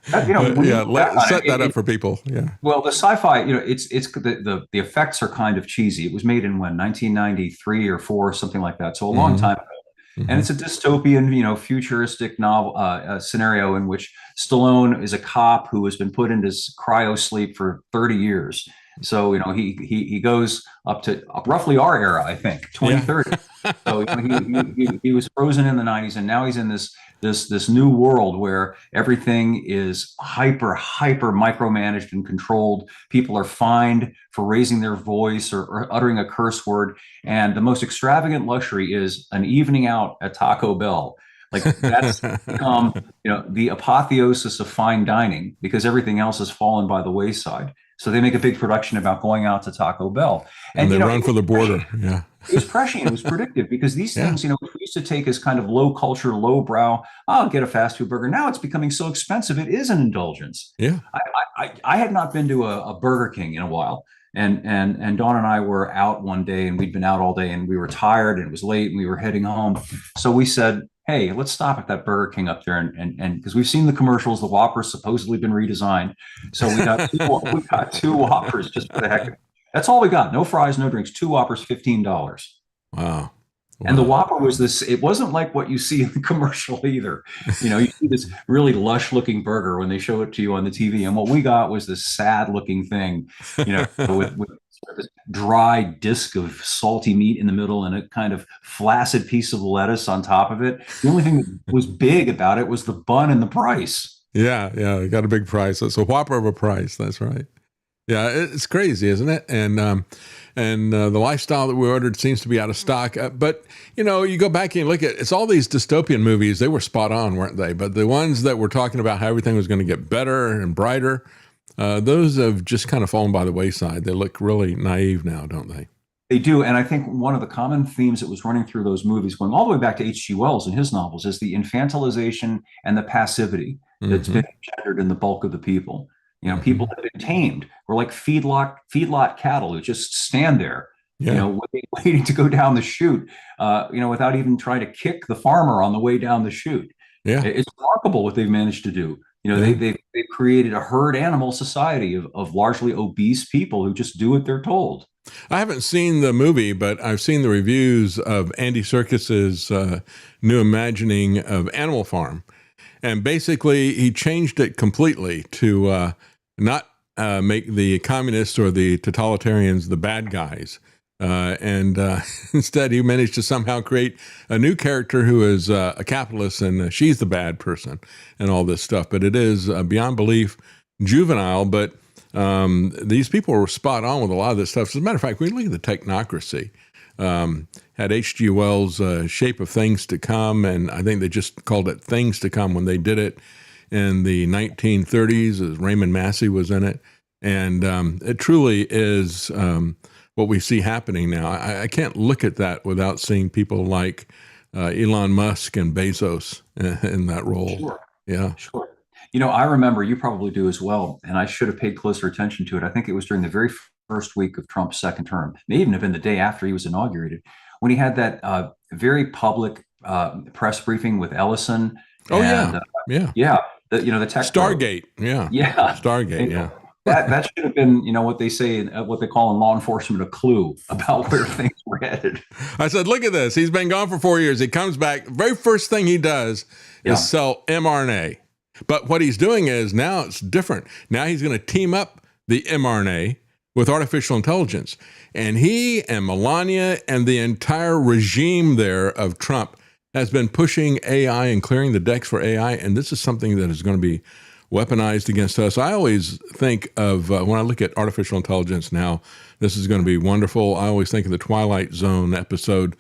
that up for people. Yeah. Well, the sci-fi, it's the effects are kind of cheesy. It was made in 1993 or 4, something like that. So a long time ago. Mm-hmm. And it's a dystopian, futuristic novel scenario in which Stallone is a cop who has been put into cryo sleep for 30 years. So, he goes up to roughly our era, I think, 2030. Yeah. So he was frozen in the 90s, and now he's in this new world where everything is hyper micromanaged and controlled. People are fined for raising their voice or uttering a curse word. And the most extravagant luxury is an evening out at Taco Bell. Like that's become, the apotheosis of fine dining because everything else has fallen by the wayside. So they make a big production about going out to Taco Bell. And they run for the border. Yeah. It was prescient. It was predictive because these things, we used to take as kind of low culture, low brow. I'll get a fast food burger. Now it's becoming so expensive. It is an indulgence. Yeah. I had not been to a Burger King in a while. And Dawn and I were out one day, and we'd been out all day, and we were tired, and it was late, and we were heading home. So we said, hey, let's stop at that Burger King up there, and because we've seen the commercials, the Whopper's supposedly been redesigned. So we got two Whoppers just for the heck of it. That's all we got. No fries, no drinks. 2 Whoppers, $15. Wow. And the Whopper was this, it wasn't like what you see in the commercial either. You see this really lush looking burger when they show it to you on the TV. And what we got was this sad looking thing, with this dry disc of salty meat in the middle and a kind of flaccid piece of lettuce on top of it. The only thing that was big about it was the bun and the price. Yeah. It got a big price. It's a whopper of a price. That's right. Yeah, it's crazy, isn't it? And the lifestyle that we ordered seems to be out of stock. But, you go back and look at it's all these dystopian movies. They were spot on, weren't they? But the ones that were talking about how everything was going to get better and brighter, those have just kind of fallen by the wayside. They look really naive now, don't they? They do. And I think one of the common themes that was running through those movies, going all the way back to H.G. Wells and his novels, is the infantilization and the passivity that's been engendered in the bulk of the people. People have been tamed. We're like feedlot cattle who just stand there, waiting to go down the chute, without even trying to kick the farmer on the way down the chute. Yeah. It's remarkable what they've managed to do. They've created a herd animal society of largely obese people who just do what they're told. I haven't seen the movie, but I've seen the reviews of Andy Serkis's new imagining of Animal Farm. And basically, he changed it completely to not make the communists or the totalitarians the bad guys. And instead, he managed to somehow create a new character who is a capitalist, and she's the bad person and all this stuff. But it is beyond belief juvenile. But these people were spot on with a lot of this stuff. As a matter of fact, when you look at the technocracy, had H.G. Wells' Shape of Things to Come, and I think they just called it Things to Come when they did it in the 1930s, as Raymond Massey was in it. And it truly is what we see happening now. I can't look at that without seeing people like Elon Musk and Bezos in that role. Sure. Yeah. Sure. I remember, you probably do as well, and I should have paid closer attention to it. I think it was during the very first week of Trump's second term, may even have been the day after he was inaugurated, when he had that very public press briefing with Ellison. Oh, and, yeah. The tech Stargate. Yeah. Stargate. Yeah. That should have been, what they say, what they call in law enforcement, a clue about where things were headed. I said, look at this. He's been gone for 4 years. He comes back. Very first thing he does is sell mRNA. But what he's doing is now it's different. Now he's going to team up the mRNA with artificial intelligence. And he and Melania and the entire regime there of Trump has been pushing AI and clearing the decks for AI. And this is something that is going to be weaponized against us. I always think of, when I look at artificial intelligence now, this is going to be wonderful. I always think of the Twilight Zone episode,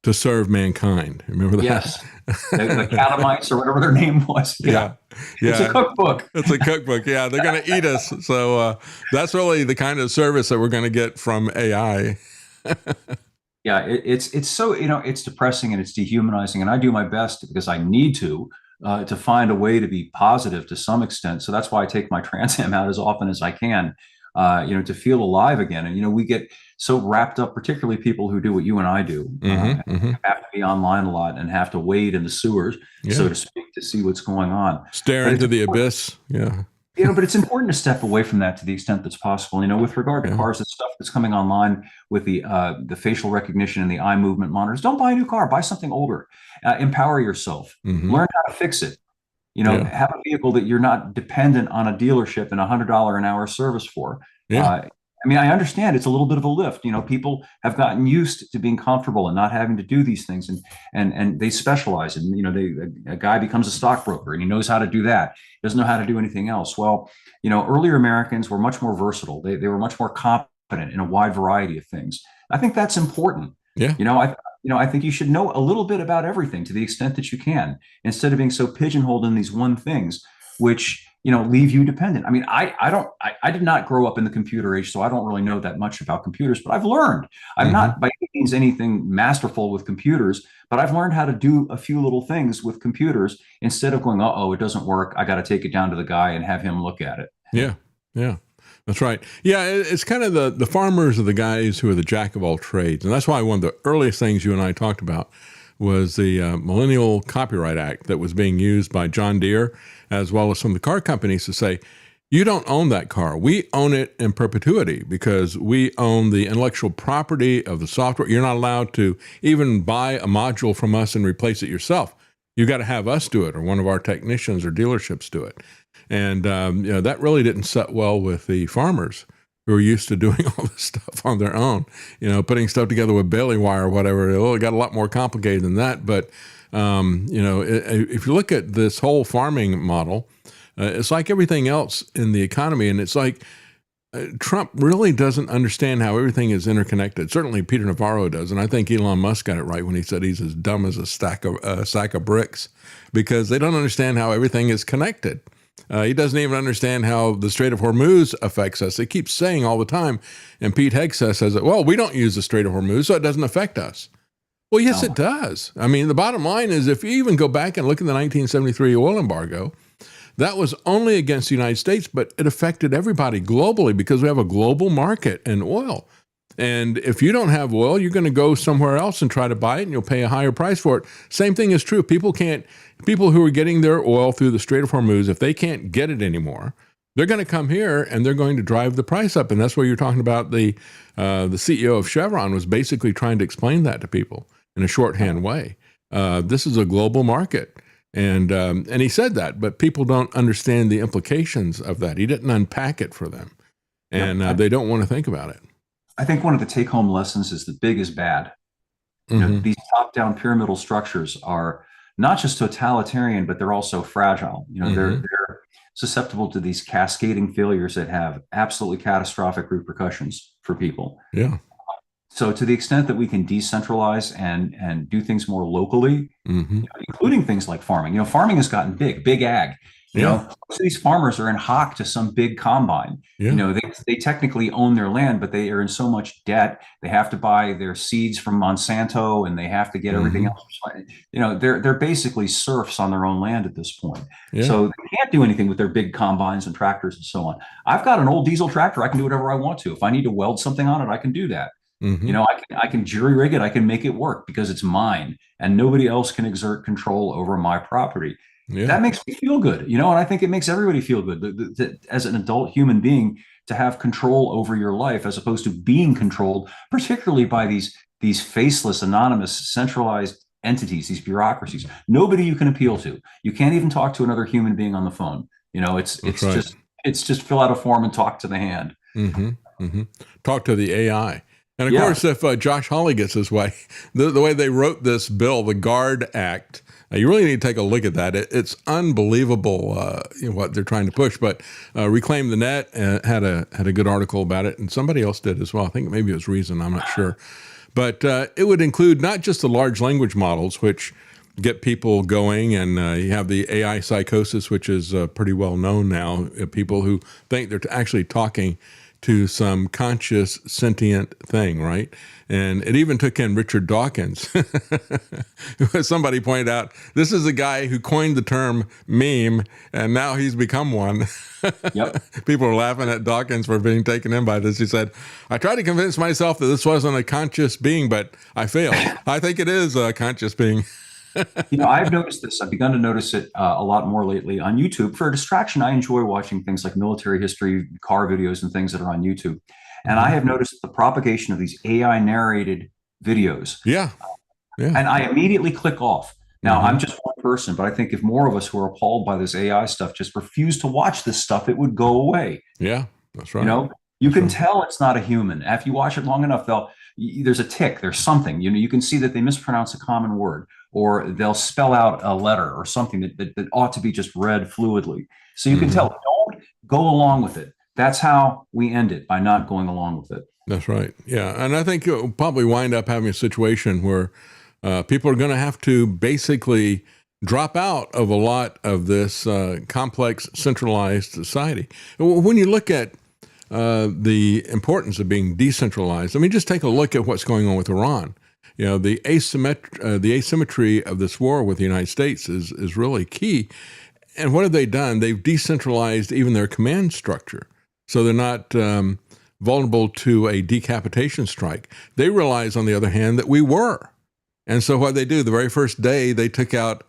To Serve Mankind. Remember that? Yes. The Catamites or whatever their name was. Yeah. It's a cookbook. It's a cookbook. Yeah. They're going to eat us. So that's really the kind of service that we're going to get from AI. Yeah. It's so, it's depressing and it's dehumanizing. And I do my best because I need to find a way to be positive to some extent. So that's why I take my Trans Am out as often as I can, to feel alive again. And, we get so wrapped up, particularly people who do what you and I do, have to be online a lot and have to wade in the sewers, so to speak, to see what's going on. Stare into the abyss. Yeah. But it's important to step away from that to the extent that's possible. With regard to cars and stuff that's coming online with the facial recognition and the eye movement monitors, don't buy a new car, buy something older. Empower yourself, learn how to fix it. Have a vehicle that you're not dependent on a dealership and $100 an hour service for. I understand it's a little bit of a lift. People have gotten used to being comfortable and not having to do these things, and they specialize. And a guy becomes a stockbroker and he knows how to do that. He doesn't know how to do anything else. Well, earlier Americans were much more versatile. They were much more competent in a wide variety of things. I think that's important. Yeah. I think you should know a little bit about everything to the extent that you can, instead of being so pigeonholed in these one things, which leave you dependent. I did not grow up in the computer age, so I don't really know that much about computers, but I've learned. I'm not by any means anything masterful with computers, but I've learned how to do a few little things with computers instead of going, it doesn't work, I got to take it down to the guy and have him look at it. Yeah. That's right. Yeah, it's kind of the farmers are the guys who are the jack of all trades. And that's why one of the earliest things you and I talked about was the Millennial Copyright Act that was being used by John Deere, as well as some of the car companies, to say, you don't own that car. We own it in perpetuity because we own the intellectual property of the software. You're not allowed to even buy a module from us and replace it yourself. You got to have us do it, or one of our technicians or dealerships do it. And that really didn't set well with the farmers who are used to doing all this stuff on their own, putting stuff together with baling wire or whatever. It got a lot more complicated than that. But, if you look at this whole farming model, it's like everything else in the economy. And it's like Trump really doesn't understand how everything is interconnected. Certainly Peter Navarro does. And I think Elon Musk got it right when he said he's as dumb as a sack of bricks, because they don't understand how everything is connected. He doesn't even understand how the Strait of Hormuz affects us. They keep saying all the time, and Pete Hegseth says, well, we don't use the Strait of Hormuz, so it doesn't affect us. Well, yes, it does. The bottom line is, if you even go back and look at the 1973 oil embargo, that was only against the United States, but it affected everybody globally because we have a global market in oil. And if you don't have oil, you're going to go somewhere else and try to buy it, and you'll pay a higher price for it. Same thing is true. People who are getting their oil through the Strait of Hormuz, if they can't get it anymore, they're going to come here and they're going to drive the price up. And that's where you're talking about the CEO of Chevron was basically trying to explain that to people in a shorthand way. This is a global market. And he said that, but people don't understand the implications of that. He didn't unpack it for them. and Yep. they don't want to think about it. I think one of the take-home lessons is that big is bad. Hmm. These top-down pyramidal structures are not just totalitarian, but they're also fragile. Hmm. They're susceptible to these cascading failures that have absolutely catastrophic repercussions for people. Yeah. So to the extent that we can decentralize and do things more locally, Hmm. including things like farming. Farming has gotten big ag. Yeah. Most of these farmers are in hock to some big combine. Yeah. They technically own their land, but they are in so much debt. They have to buy their seeds from Monsanto, and they have to get everything Hmm. else. They're basically serfs on their own land at this point. Yeah. So they can't do anything with their big combines and tractors and so on. I've got an old diesel tractor. I can do whatever I want to. If I need to weld something on it, I can do that. Hmm. I can jury rig it. I can make it work because it's mine, and nobody else can exert control over my property. Yeah. That makes me feel good, and I think it makes everybody feel good that as an adult human being to have control over your life as opposed to being controlled, particularly by these faceless, anonymous, centralized entities, these bureaucracies. Nobody you can appeal to. You can't even talk to another human being on the phone. It's That's it's right. just fill out a form and talk to the hand. Hmm. Hmm. Talk to the AI. And of Yeah. course, if Josh Hawley gets his way, the way they wrote this bill, the GUARD Act, you really need to take a look at that. It's unbelievable what they're trying to push. But Reclaim the Net had a good article about it, and somebody else did as well. I think maybe it was Reason. I'm not sure. But it would include not just the large language models, which get people going, and you have the AI psychosis, which is pretty well known now. People who think they're actually talking to some conscious sentient thing, right? And it even took in Richard Dawkins. Somebody pointed out, this is a guy who coined the term meme, and now he's become one. Yep. People are laughing at Dawkins for being taken in by this. He said, I tried to convince myself that this wasn't a conscious being, but I failed. I think it is a conscious being. I've noticed this. I've begun to notice it a lot more lately on YouTube. For a distraction, I enjoy watching things like military history, car videos, and things that are on YouTube. And I Mhm. have noticed the propagation of these AI narrated videos. Yeah. Yeah. And I immediately click off. Now, I'm Hmm. just one person, but I think if more of us who are appalled by this AI stuff just refuse to watch this stuff, it would go away. Yeah. That's You right. know, you That's can right. tell it's not a human. If you watch it long enough, there's a tick, there's something. You can see that they mispronounce a common word, or they'll spell out a letter or something that ought to be just read fluidly. So you can Hmm. tell, don't go along with it. That's how we end it, by not going along with it. That's right. Yeah. And I think you'll probably wind up having a situation where people are going to have to basically drop out of a lot of this complex, centralized society. When you look at the importance of being decentralized, I mean, just take a look at what's going on with Iran. The asymmetry of this war with the United States is really key. And what have they done? They've decentralized even their command structure. So they're not vulnerable to a decapitation strike. They realize, on the other hand, that we were. And so what they do, the very first day, they took out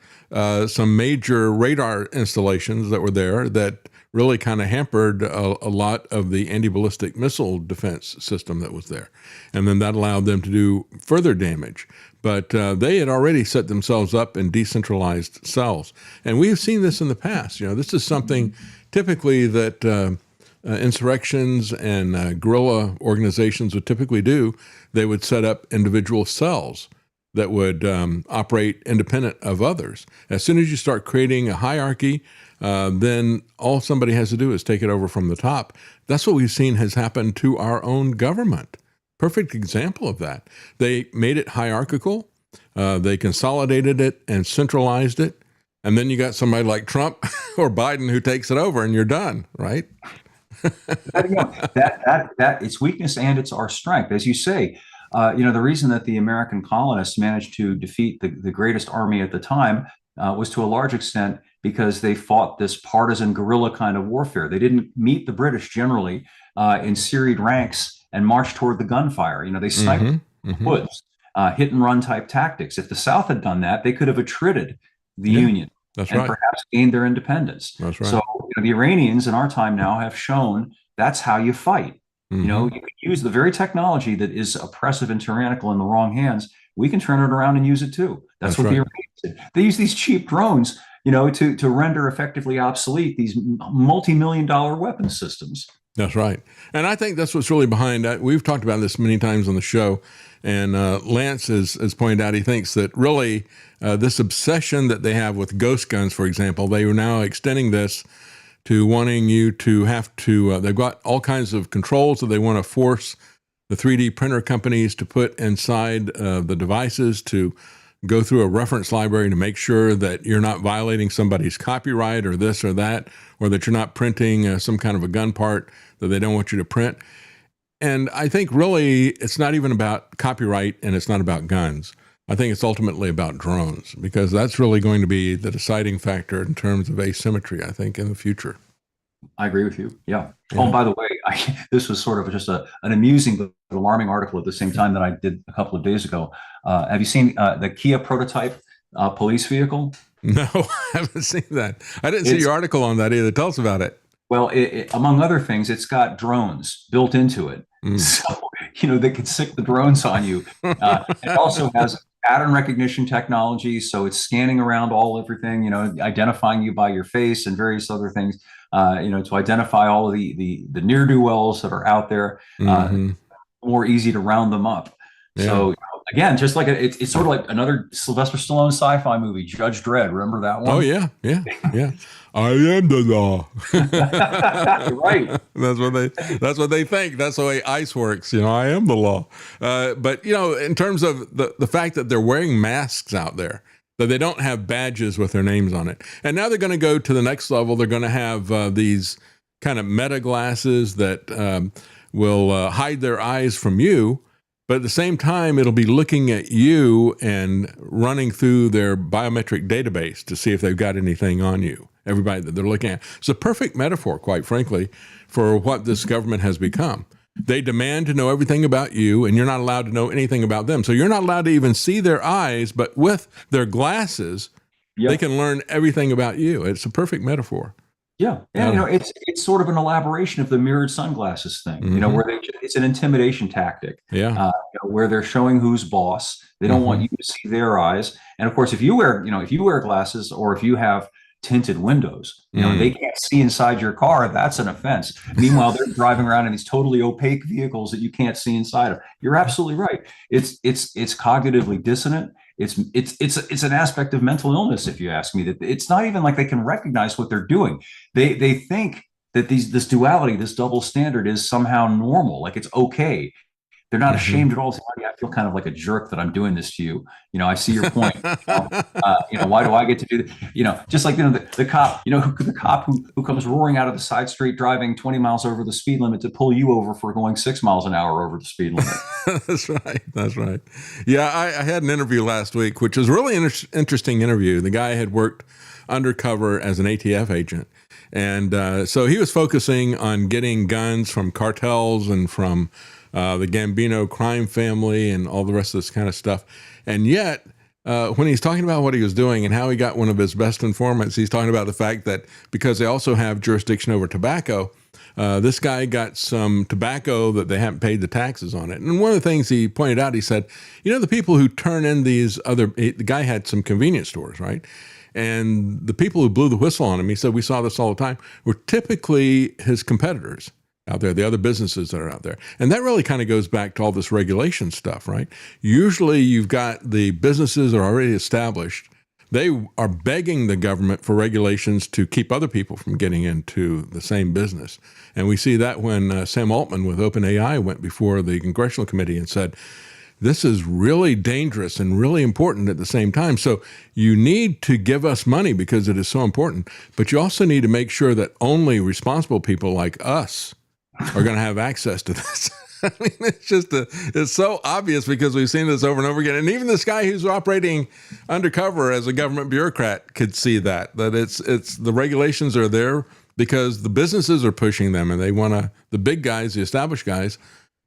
some major radar installations that were there that really kind of hampered a lot of the anti-ballistic missile defense system that was there. And then that allowed them to do further damage. But they had already set themselves up in decentralized cells. And we've seen this in the past. This is something typically that insurrections and guerrilla organizations would typically do. They would set up individual cells that would operate independent of others. As soon as you start creating a hierarchy, then all somebody has to do is take it over from the top. That's what we've seen has happened to our own government. Perfect example of that. They made it hierarchical. They consolidated it and centralized it. And then you got somebody like Trump or Biden who takes it over, and you're done, right? That its weakness and it's our strength, as you say. The reason that the American colonists managed to defeat the greatest army at the time was to a large extent because they fought this partisan guerrilla kind of warfare. They didn't meet the British generally in serried ranks and march toward the gunfire. They sniped Mm-hmm. the Mm-hmm. woods, hit and run type tactics. If the South had done that, they could have attrited the Yeah, Union that's and right. perhaps gained their independence. That's So right. the Iranians in our time now have shown that's how you fight. Mm-hmm. You can use the very technology that is oppressive and tyrannical in the wrong hands. We can turn it around and use it too. That's what the right. Iranians did. They use these cheap drones, to render effectively obsolete these multi-million-dollar weapon systems. That's right. And I think that's what's really behind that. We've talked about this many times on the show. And Lance has pointed out, he thinks that really this obsession that they have with ghost guns, for example, they are now extending this to wanting you to have to, they've got all kinds of controls that they want to force the 3D printer companies to put inside the devices to go through a reference library to make sure that you're not violating somebody's copyright or this or that, or that you're not printing some kind of a gun part that they don't want you to print. And I think really it's not even about copyright and it's not about guns. I think it's ultimately about drones, because that's really going to be the deciding factor in terms of asymmetry, I think, in the future. I agree with you. Yeah. Oh, by the way, this was sort of just an amusing but alarming article at the same time that I did a couple of days ago. Have you seen the Kia prototype police vehicle? No, I haven't seen that. I didn't see your article on that either. Tell us about it. Well, among other things, it's got drones built into it. So, they can sick the drones on you. It also has pattern recognition technology. So it's scanning around everything, identifying you by your face and various other things, to identify all of the ne'er-do-wells that are out there, more easy to round them up. Yeah. So again, just like it's sort of like another Sylvester Stallone sci-fi movie, Judge Dredd. Remember that one? Oh yeah. I am the law. Right. That's what they think. That's the way ICE works. I am the law. But in terms of the fact that they're wearing masks out there, that they don't have badges with their names on it, and now they're going to go to the next level. They're going to have these kind of meta glasses that will hide their eyes from you. But at the same time, it'll be looking at you and running through their biometric database to see if they've got anything on you, everybody that they're looking at. It's a perfect metaphor, quite frankly, for what this government has become. They demand to know everything about you, and you're not allowed to know anything about them. So you're not allowed to even see their eyes, but with their glasses, they can learn everything about you. It's a perfect metaphor. Yeah, and it's sort of an elaboration of the mirrored sunglasses thing. Where it's an intimidation tactic. Yeah, where they're showing who's boss. They don't want you to see their eyes. And of course, if you wear glasses, or if you have tinted windows, they can't see inside your car. That's an offense. Meanwhile, they're driving around in these totally opaque vehicles that you can't see inside of. You're absolutely right. It's cognitively dissonant. It's an aspect of mental illness, if you ask me. That it's not even like they can recognize what they're doing. They think that this duality, this double standard, is somehow normal, like it's okay. They're not ashamed at all. I feel kind of like a jerk that I'm doing this to you. I see your point. Why do I get to do that? Just like the cop. The cop who comes roaring out of the side street, driving 20 miles over the speed limit to pull you over for going 6 miles an hour over the speed limit. That's right. Yeah, I had an interview last week, which was a really interesting interview. The guy had worked undercover as an ATF agent. And so he was focusing on getting guns from cartels and from the Gambino crime family and all the rest of this kind of stuff. And yet, when he's talking about what he was doing and how he got one of his best informants, he's talking about the fact that because they also have jurisdiction over tobacco, this guy got some tobacco that they haven't paid the taxes on it. And one of the things he pointed out, he said, the people who turn in the guy had some convenience stores, right? And the people who blew the whistle on him, he said, we saw this all the time, were typically his competitors out there, the other businesses that are out there. And that really kind of goes back to all this regulation stuff, right? Usually you've got the businesses that are already established. They are begging the government for regulations to keep other people from getting into the same business. And we see that when Sam Altman with OpenAI went before the Congressional Committee and said, this is really dangerous and really important at the same time. So you need to give us money because it is so important, but you also need to make sure that only responsible people like us are going to have access to this. I mean, it's so obvious because we've seen this over and over again. And even this guy who's operating undercover as a government bureaucrat could see that it's the regulations are there because the businesses are pushing them and they want to, the big guys, the established guys,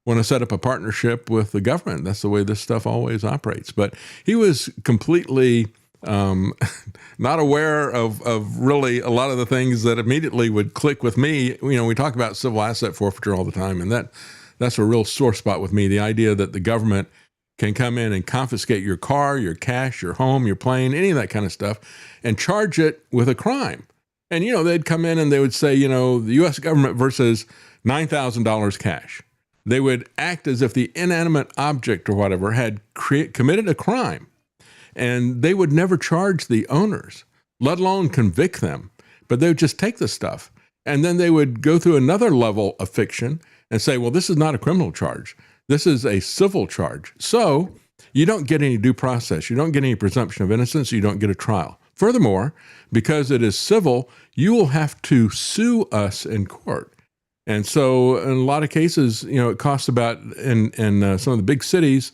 want to set up a partnership with the government. That's the way this stuff always operates. But he was completely not aware of really a lot of the things that immediately would click with me. We talk about civil asset forfeiture all the time, and that's a real sore spot with me. The idea that the government can come in and confiscate your car, your cash, your home, your plane, any of that kind of stuff, and charge it with a crime. And, they'd come in and they would say, the U.S. government versus $9,000 cash. They would act as if the inanimate object or whatever had committed a crime, and they would never charge the owners, let alone convict them. But they would just take the stuff, and then they would go through another level of fiction and say, well, this is not a criminal charge. This is a civil charge. So you don't get any due process. You don't get any presumption of innocence. You don't get a trial. Furthermore, because it is civil, you will have to sue us in court. And so in a lot of cases, it costs about, in some of the big cities,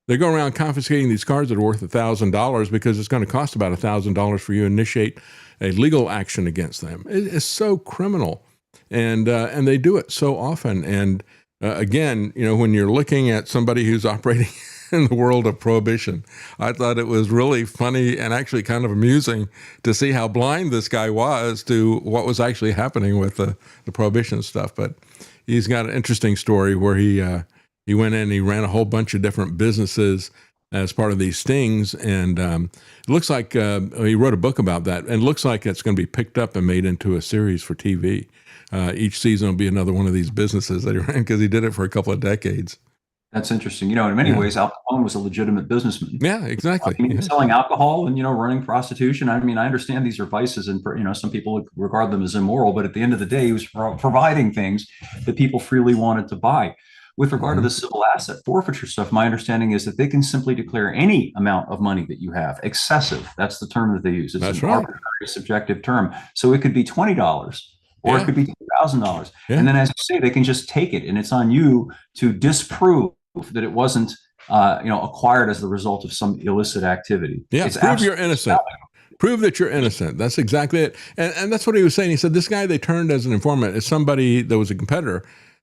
they go around confiscating these cars that are worth $1,000 because it's going to cost about $1,000 for you to initiate a legal action against them. It's so criminal, and they do it so often. And again, when you're looking at somebody who's operating in the world of prohibition, I thought it was really funny and actually kind of amusing to see how blind this guy was to what was actually happening with the prohibition stuff. But he's got an interesting story where he went in and he ran a whole bunch of different businesses as part of these stings. And it looks like he wrote a book about that. And it looks like it's going to be picked up and made into a series for TV. Each season will be another one of these businesses that he ran because he did it for a couple of decades. That's interesting. In many ways, Al Capone was a legitimate businessman. Yeah, exactly. Selling alcohol and, running prostitution. I understand these are vices and, some people regard them as immoral, but at the end of the day, he was providing things that people freely wanted to buy. With regard to the civil asset forfeiture stuff, my understanding is that they can simply declare any amount of money that you have excessive. That's the term that they use. It's an arbitrary, subjective term. So it could be $20. Or it could be $2,000. Yeah. And then, as you say, they can just take it, and it's on you to disprove that it wasn't, acquired as the result of some illicit activity. Yeah, prove you're innocent. Prove that you're innocent. That's exactly it. And that's what he was saying. He said this guy they turned as an informant is somebody that was a competitor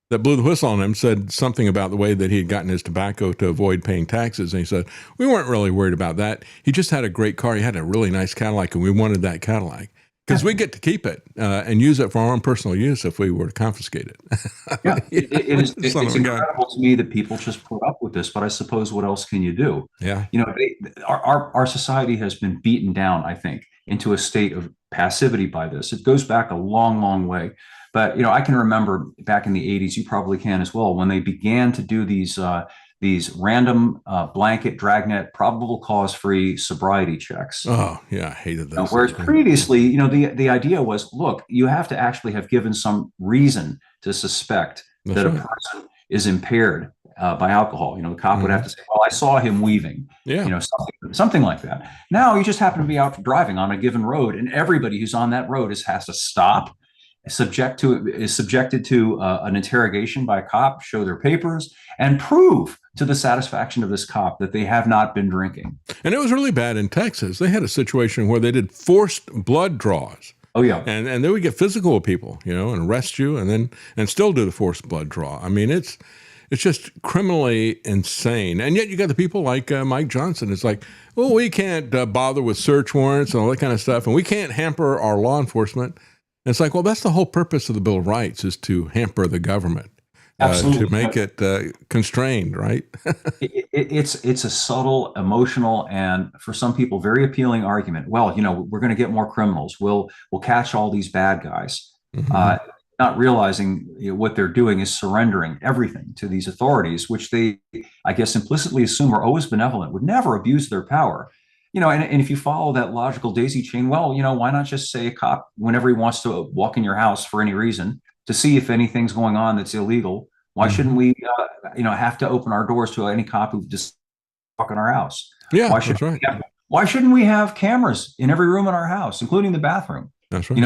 that blew the whistle on him, said something about the way that he had gotten his tobacco to avoid paying taxes. And he said, we weren't really worried about that. He just had a great car. He had a really nice Cadillac, and we wanted that Cadillac. Because we get to keep it and use it for our own personal use if we were to confiscate it. It's incredible to me that people just put up with this, but I suppose what else can you do? Yeah. Our society has been beaten down, I think, into a state of passivity by this. It goes back a long, long way. But, I can remember back in the 80s, you probably can as well, when they began to do these random blanket dragnet probable cause-free sobriety checks. Oh, yeah, I hated those. Whereas previously, the idea was, look, you have to actually have given some reason to suspect that a person is impaired by alcohol. The cop would have to say, well, I saw him weaving, something like that. Now you just happen to be out driving on a given road, and everybody who's on that road has to stop, is subjected to an interrogation by a cop, show their papers, and prove to the satisfaction of this cop that they have not been drinking. And it was really bad in Texas. They had a situation where they did forced blood draws. Oh, yeah. And they would get physical with people, and arrest you and still do the forced blood draw. I mean, it's just criminally insane. And yet you got the people like Mike Johnson. It's like, well, we can't bother with search warrants and all that kind of stuff, and we can't hamper our law enforcement. And it's like, well, that's the whole purpose of the Bill of Rights, is to hamper the government. To make it constrained, right? It's a subtle, emotional, and for some people, very appealing argument. Well, we're going to get more criminals. We'll catch all these bad guys. Not realizing what they're doing is surrendering everything to these authorities, which they, I guess, implicitly assume are always benevolent, would never abuse their power. And if you follow that logical daisy chain, well, why not just say a cop, whenever he wants to walk in your house for any reason, to see if anything's going on that's illegal, why shouldn't we, have to open our doors to any cop who just walk in our house? Yeah, why shouldn't we have cameras in every room in our house, including the bathroom? That's right.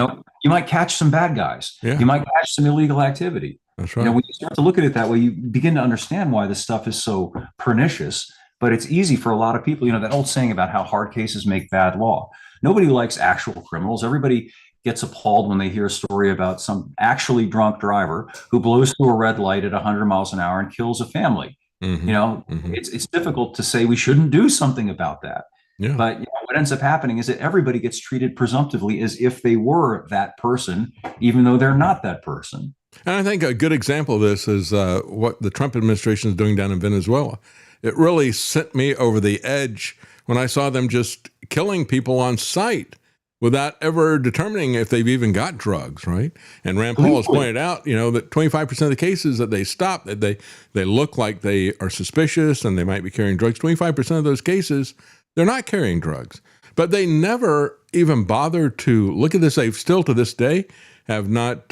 You might catch some bad guys. Yeah. You might catch some illegal activity. That's right. When you start to look at it that way, you begin to understand why this stuff is so pernicious. But it's easy for a lot of people, that old saying about how hard cases make bad law. Nobody likes actual criminals. Everybody gets appalled when they hear a story about some actually drunk driver who blows through a red light at 100 miles an hour and kills a family. It's difficult to say we shouldn't do something about that. Yeah. But what ends up happening is that everybody gets treated presumptively as if they were that person, even though they're not that person. And I think a good example of this is what the Trump administration is doing down in Venezuela. It really sent me over the edge when I saw them just killing people on sight. without ever determining if they've even got drugs, right? And Rand Paul has pointed out, that 25% of the cases that they stop, that they look like they are suspicious and they might be carrying drugs. 25% of those cases, they're not carrying drugs. But they never even bother to look at this. They still, to this day, have not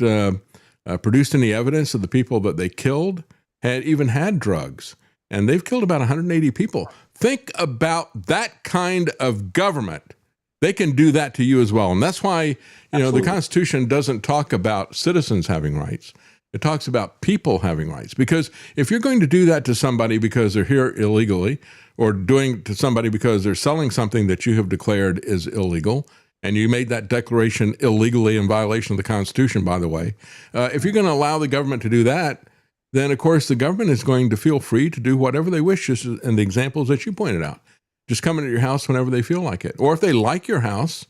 produced any evidence of the people that they killed had even had drugs. And they've killed about 180 people. Think about that kind of government. They can do that to you as well. And that's why, the Constitution doesn't talk about citizens having rights. It talks about people having rights. Because if you're going to do that to somebody because they're here illegally, or doing to somebody because they're selling something that you have declared is illegal, and you made that declaration illegally in violation of the Constitution, by the way, if you're going to allow the government to do that, then, of course, the government is going to feel free to do whatever they wish, just in the examples that you pointed out. Just come into your house whenever they feel like it. Or if they like your house,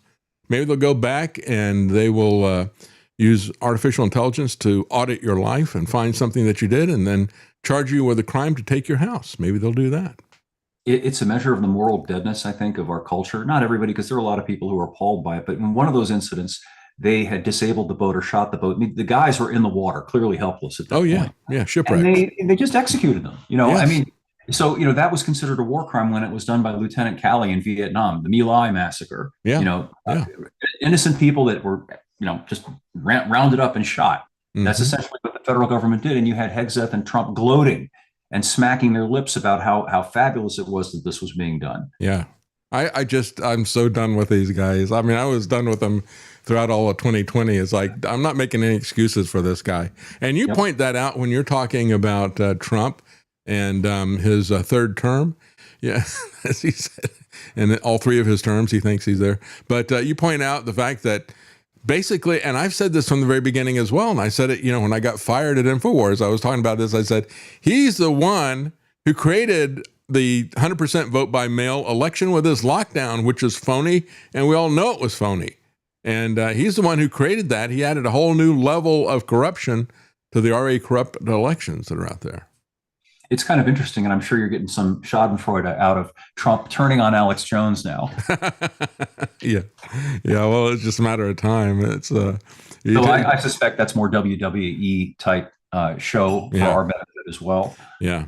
maybe they'll go back and they will use artificial intelligence to audit your life and find something that you did and then charge you with a crime to take your house. Maybe they'll do that. It's a measure of the moral deadness, I think, of our culture. Not everybody, because there are a lot of people who are appalled by it. But in one of those incidents, they had disabled the boat or shot the boat. I mean, the guys were in the water, clearly helpless at that point. Yeah, shipwreck. And they just executed them. Yes. I mean, so, that was considered a war crime when it was done by Lieutenant Calley in Vietnam, the My Lai massacre. Innocent people that were, just rounded up and shot. Mm-hmm. That's essentially what the federal government did. And you had Hegseth and Trump gloating and smacking their lips about how fabulous it was that this was being done. Yeah. I'm so done with these guys. I mean, I was done with them throughout all of 2020. It's like, I'm not making any excuses for this guy. And you point that out when you're talking about Trump and his third term. Yeah, as he said, and all three of his terms, he thinks he's there. But you point out the fact that basically, and I've said this from the very beginning as well, and I said it, when I got fired at InfoWars, I was talking about this. I said, he's the one who created the 100% vote by mail election with his lockdown, which is phony, and we all know it was phony. And he's the one who created that. He added a whole new level of corruption to the already corrupt elections that are out there. It's kind of interesting, and I'm sure you're getting some schadenfreude out of Trump turning on Alex Jones now. Yeah. Well, it's just a matter of time. It's I suspect that's more WWE type show for our benefit as well. Yeah.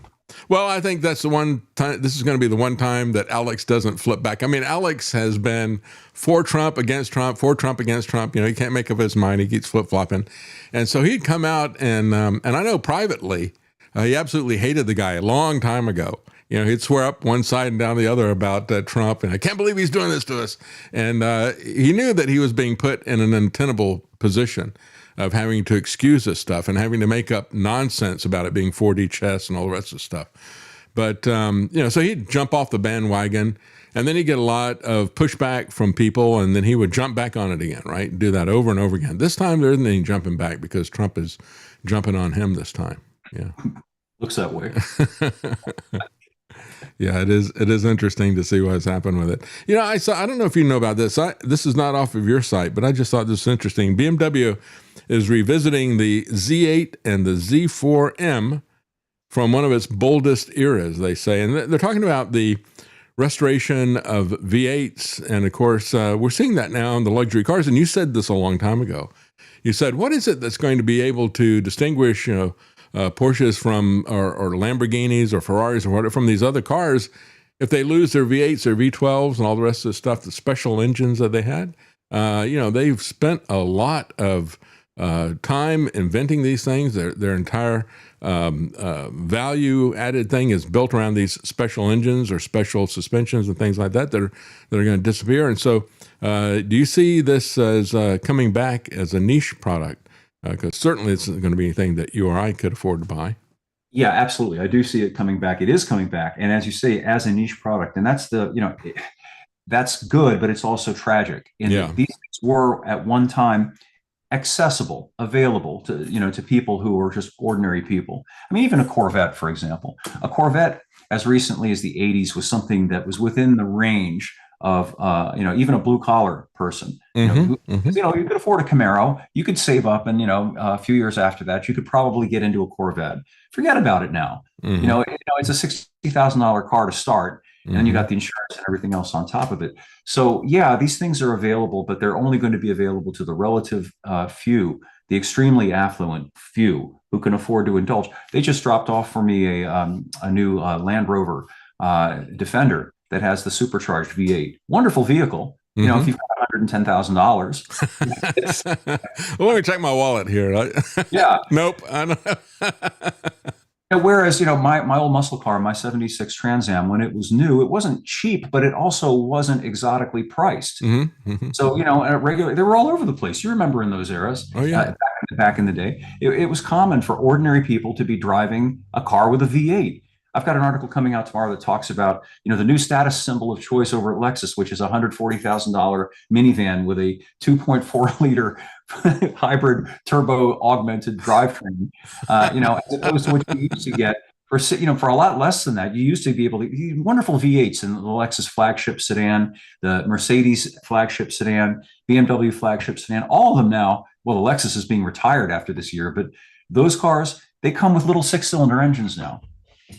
Well, I think that's the one time. This is going to be the one time that Alex doesn't flip back. I mean, Alex has been for Trump, against Trump, for Trump, against Trump. He can't make up his mind. He keeps flip flopping, and so he'd come out and I know privately. He absolutely hated the guy a long time ago. He'd swear up one side and down the other about Trump, and I can't believe he's doing this to us. And he knew that he was being put in an untenable position of having to excuse this stuff and having to make up nonsense about it being 4D chess and all the rest of the stuff. But, so he'd jump off the bandwagon, and then he'd get a lot of pushback from people, and then he would jump back on it again, right? Do that over and over again. This time there isn't any jumping back because Trump is jumping on him this time. Yeah. Looks that way. Yeah, it is interesting to see what's happened with it. I don't know if you know about this. This is not off of your site, but I just thought this was interesting. BMW is revisiting the Z8 and the Z4M from one of its boldest eras, they say. And they're talking about the restoration of V8s. And of course, we're seeing that now in the luxury cars. And you said this a long time ago. You said, what is it that's going to be able to distinguish, Porsches from or Lamborghinis or Ferraris or whatever from these other cars if they lose their V8s, their V12s, and all the rest of the stuff, the special engines that they had? They've spent a lot of time inventing these things. Their entire value added thing is built around these special engines or special suspensions and things like that that are going to disappear. And so do you see this as coming back as a niche product? Because certainly it's not going to be anything that you or I could afford to buy. Yeah, absolutely. I do see it coming back. It is coming back. And as you say, as a niche product, and that's that's good, but it's also tragic. These things were at one time accessible, available to people who were just ordinary people. I mean, even a Corvette, for example. A Corvette, as recently as the 80s, was something that was within the range of even a blue collar person. You could afford a Camaro, you could save up, and a few years after that, you could probably get into a Corvette. Forget about it now. It's a $60,000 car to start, And then you got the insurance and everything else on top of it. So yeah, these things are available, but they're only going to be available to the relative few, the extremely affluent few who can afford to indulge. They just dropped off for me a new Land Rover Defender that has the supercharged V8. Wonderful vehicle. You know, if you've got $110,000, well, let me check my wallet here. yeah. Nope. I don't. Whereas, my old muscle car, my 76 Trans Am, when it was new, it wasn't cheap, but it also wasn't exotically priced. So, they were all over the place. You remember in those eras, oh, yeah. Back in the day, it was common for ordinary people to be driving a car with a V8. I've got an article coming out tomorrow that talks about, the new status symbol of choice over at Lexus, which is a $140,000 minivan with a 2.4 liter hybrid turbo augmented drivetrain. As opposed to what you used to get for a lot less than that. You used to be able to wonderful V8s in the Lexus flagship sedan, the Mercedes flagship sedan, BMW flagship sedan, all of them now. Well, the Lexus is being retired after this year, but those cars, they come with little 6-cylinder engines now.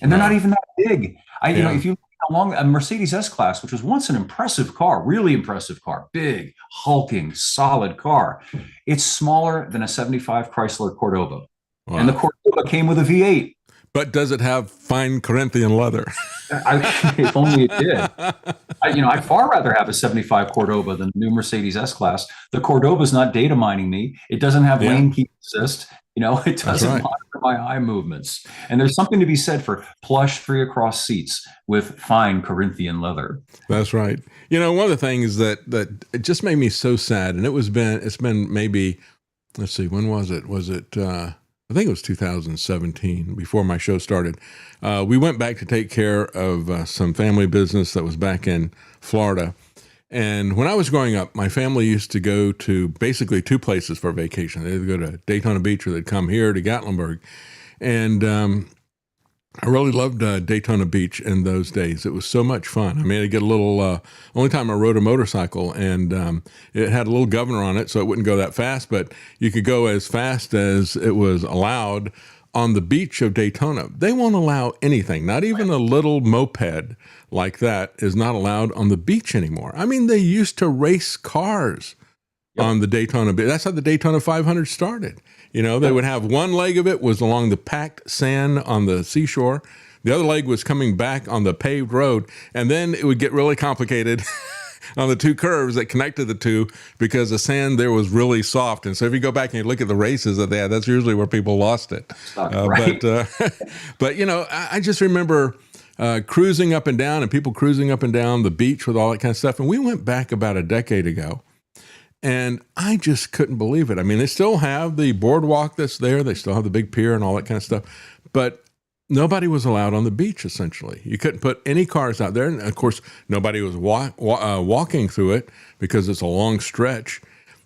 And they're not even that big. If you look along a Mercedes S-Class, which was once an impressive car, really impressive car, big, hulking, solid car, it's smaller than a 75 Chrysler Cordoba. Wow. And the Cordoba came with a V8. But does it have fine Corinthian leather? If only it did. I'd far rather have a 75 Cordoba than a new Mercedes S-Class. The Cordoba's not data mining me. It doesn't have lane keep assist. It doesn't monitor my eye movements. And there's something to be said for plush 3-across seats with fine Corinthian leather. That's right. One of the things that it just made me so sad, and it's been maybe, let's see, when was it? Was it, I think it was 2017, before my show started. We went back to take care of some family business that was back in Florida. And when I was growing up, my family used to go to basically two places for vacation. They'd go to Daytona Beach, or they'd come here to Gatlinburg. And I really loved Daytona Beach in those days. It was so much fun. I mean, I'd get a little, only time I rode a motorcycle, and it had a little governor on it, so it wouldn't go that fast, but you could go as fast as it was allowed on the beach of Daytona. They won't allow anything, not even a little moped like that is not allowed on the beach anymore. I mean, they used to race cars on the Daytona Beach. That's how the Daytona 500 started. They would have one leg of it was along the packed sand on the seashore. The other leg was coming back on the paved road. And then it would get really complicated on the two curves that connected the two, because the sand there was really soft. And so if you go back and you look at the races that they had, that's usually where people lost it. Right. But I just remember cruising up and down, and people cruising up and down the beach with all that kind of stuff. And we went back about a decade ago, and I just couldn't believe it. I mean, they still have the boardwalk that's there. They still have the big pier and all that kind of stuff. But nobody was allowed on the beach, essentially. You couldn't put any cars out there. And, of course, nobody was walking through it because it's a long stretch.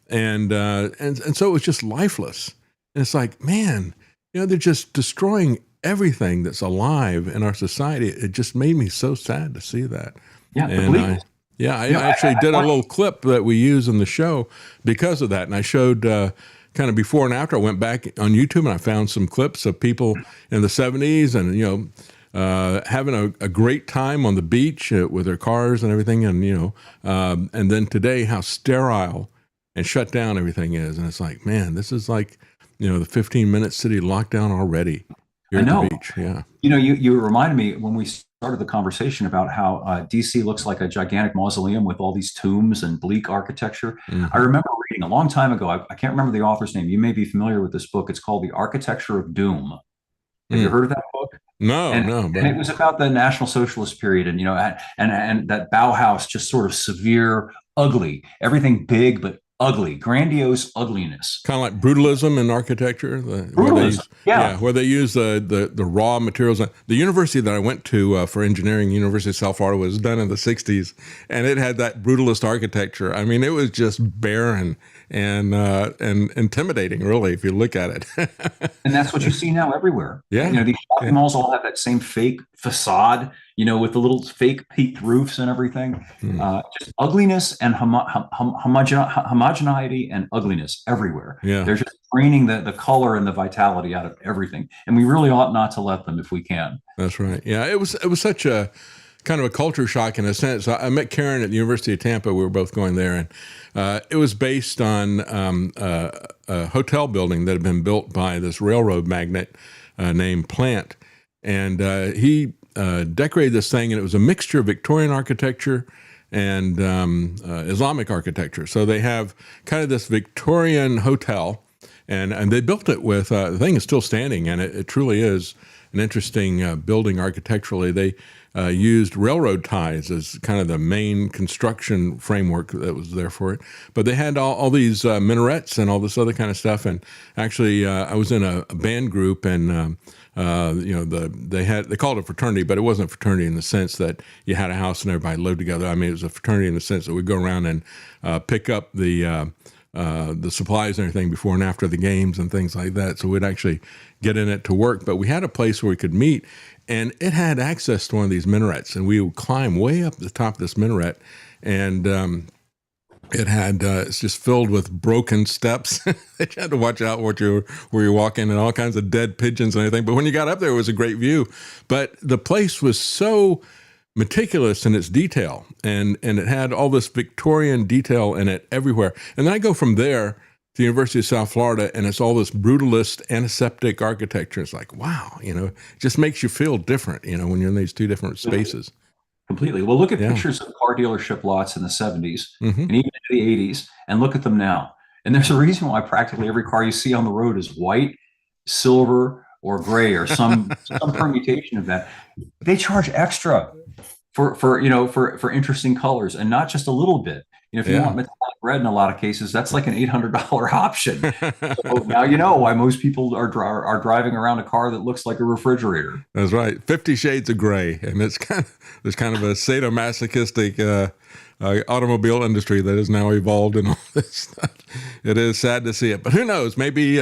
And so it was just lifeless. And it's like, man, they're just destroying everything that's alive in our society. It just made me so sad to see that. Yeah, and I actually did a little clip that we use in the show because of that. And I showed kind of before and after. I went back on YouTube and I found some clips of people in the 70s and, having a great time on the beach with their cars and everything. And, and then today, how sterile and shut down everything is. And it's like, man, this is like, the 15-minute city lockdown already. Here at the beach, yeah. You reminded me when we started the conversation about how DC looks like a gigantic mausoleum with all these tombs and bleak architecture. I remember reading a long time ago, I can't remember the author's name. You may be familiar with this book. It's called The Architecture of Doom. Have you heard of that book? No. And it was about the National Socialist period, and and that Bauhaus, just sort of severe, ugly, everything big but ugly, grandiose ugliness. Kind of like brutalism in architecture. Where they use the raw materials. The university that I went to for engineering, University of South Florida, was done in the 60s, and it had that brutalist architecture. I mean, it was just barren and intimidating, really, if you look at it. And that's what you see now everywhere. Yeah. These shopping malls all have that same fake facade, with the little fake peaked roofs and everything. Just ugliness and homogeneity and ugliness everywhere. Yeah. They're just draining the color and the vitality out of everything. And we really ought not to let them if we can. That's right. Yeah. It was such a kind of a culture shock in a sense. I met Karen at the University of Tampa. We were both going there, and it was based on a hotel building that had been built by this railroad magnate named Plant. And he decorated this thing, and it was a mixture of Victorian architecture and Islamic architecture. So they have kind of this Victorian hotel, and they built it with, the thing is still standing, and it truly is an interesting building architecturally. They used railroad ties as kind of the main construction framework that was there for it. But they had all these minarets and all this other kind of stuff. And actually, I was in a band group, and they called it a fraternity, but it wasn't a fraternity in the sense that you had a house and everybody lived together. I mean, it was a fraternity in the sense that we'd go around and pick up the supplies and everything before and after the games and things like that. So we'd actually get in it to work. But we had a place where we could meet, and it had access to one of these minarets, and we would climb way up the top of this minaret, and it had it's just filled with broken steps that you had to watch out where you're walking, and all kinds of dead pigeons and everything. But when you got up there, it was a great view. But the place was so meticulous in its detail, and it had all this Victorian detail in it everywhere. And then I go from there to the University of South Florida, and it's all this brutalist, antiseptic architecture. It's like, wow, it just makes you feel different, when you're in these two different spaces. Completely. Well, look at pictures of car dealership lots in the 70s and even in the 80s, and look at them now. And there's a reason why practically every car you see on the road is white, silver, or gray, or some permutation of that. They charge extra for interesting colors, and not just a little bit. If you want metallic red in a lot of cases, that's like an $800 option. So now you know why most people are driving around a car that looks like a refrigerator. That's right. 50 Shades of Gray. And there's kind of a sadomasochistic automobile industry that has now evolved in all this stuff. It is sad to see it. But who knows? Maybe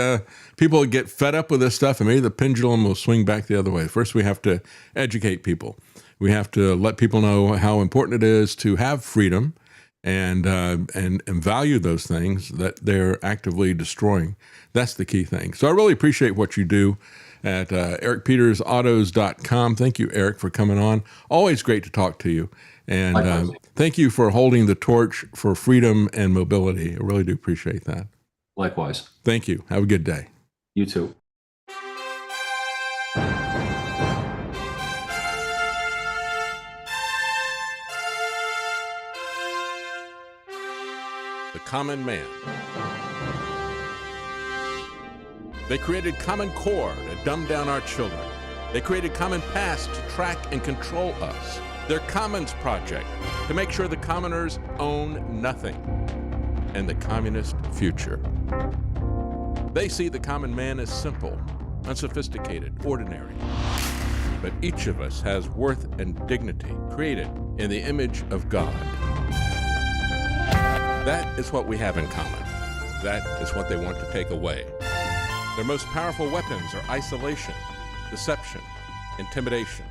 people get fed up with this stuff, and maybe the pendulum will swing back the other way. First, we have to educate people. We have to let people know how important it is to have freedom and value those things that they're actively destroying. That's the key thing. So I really appreciate what you do at ericpetersautos.com. Thank you, Eric, for coming on. Always great to talk to you. And thank you for holding the torch for freedom and mobility. I really do appreciate that. Likewise. Thank you. Have a good day. You too. The common man. They created Common Core to dumb down our children. They created Common Pass to track and control us. Their Commons Project to make sure the commoners own nothing. And the communist future. They see the common man as simple, unsophisticated, ordinary. But each of us has worth and dignity, created in the image of God. That is what we have in common. That is what they want to take away. Their most powerful weapons are isolation, deception, intimidation.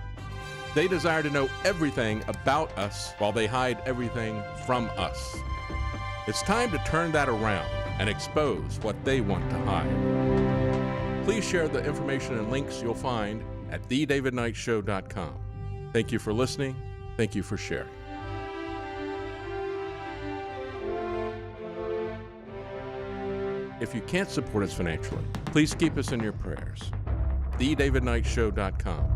They desire to know everything about us while they hide everything from us. It's time to turn that around and expose what they want to hide. Please share the information and links you'll find at davidknightshow.com. Thank you for listening. Thank you for sharing. If you can't support us financially, please keep us in your prayers. davidknightshow.com.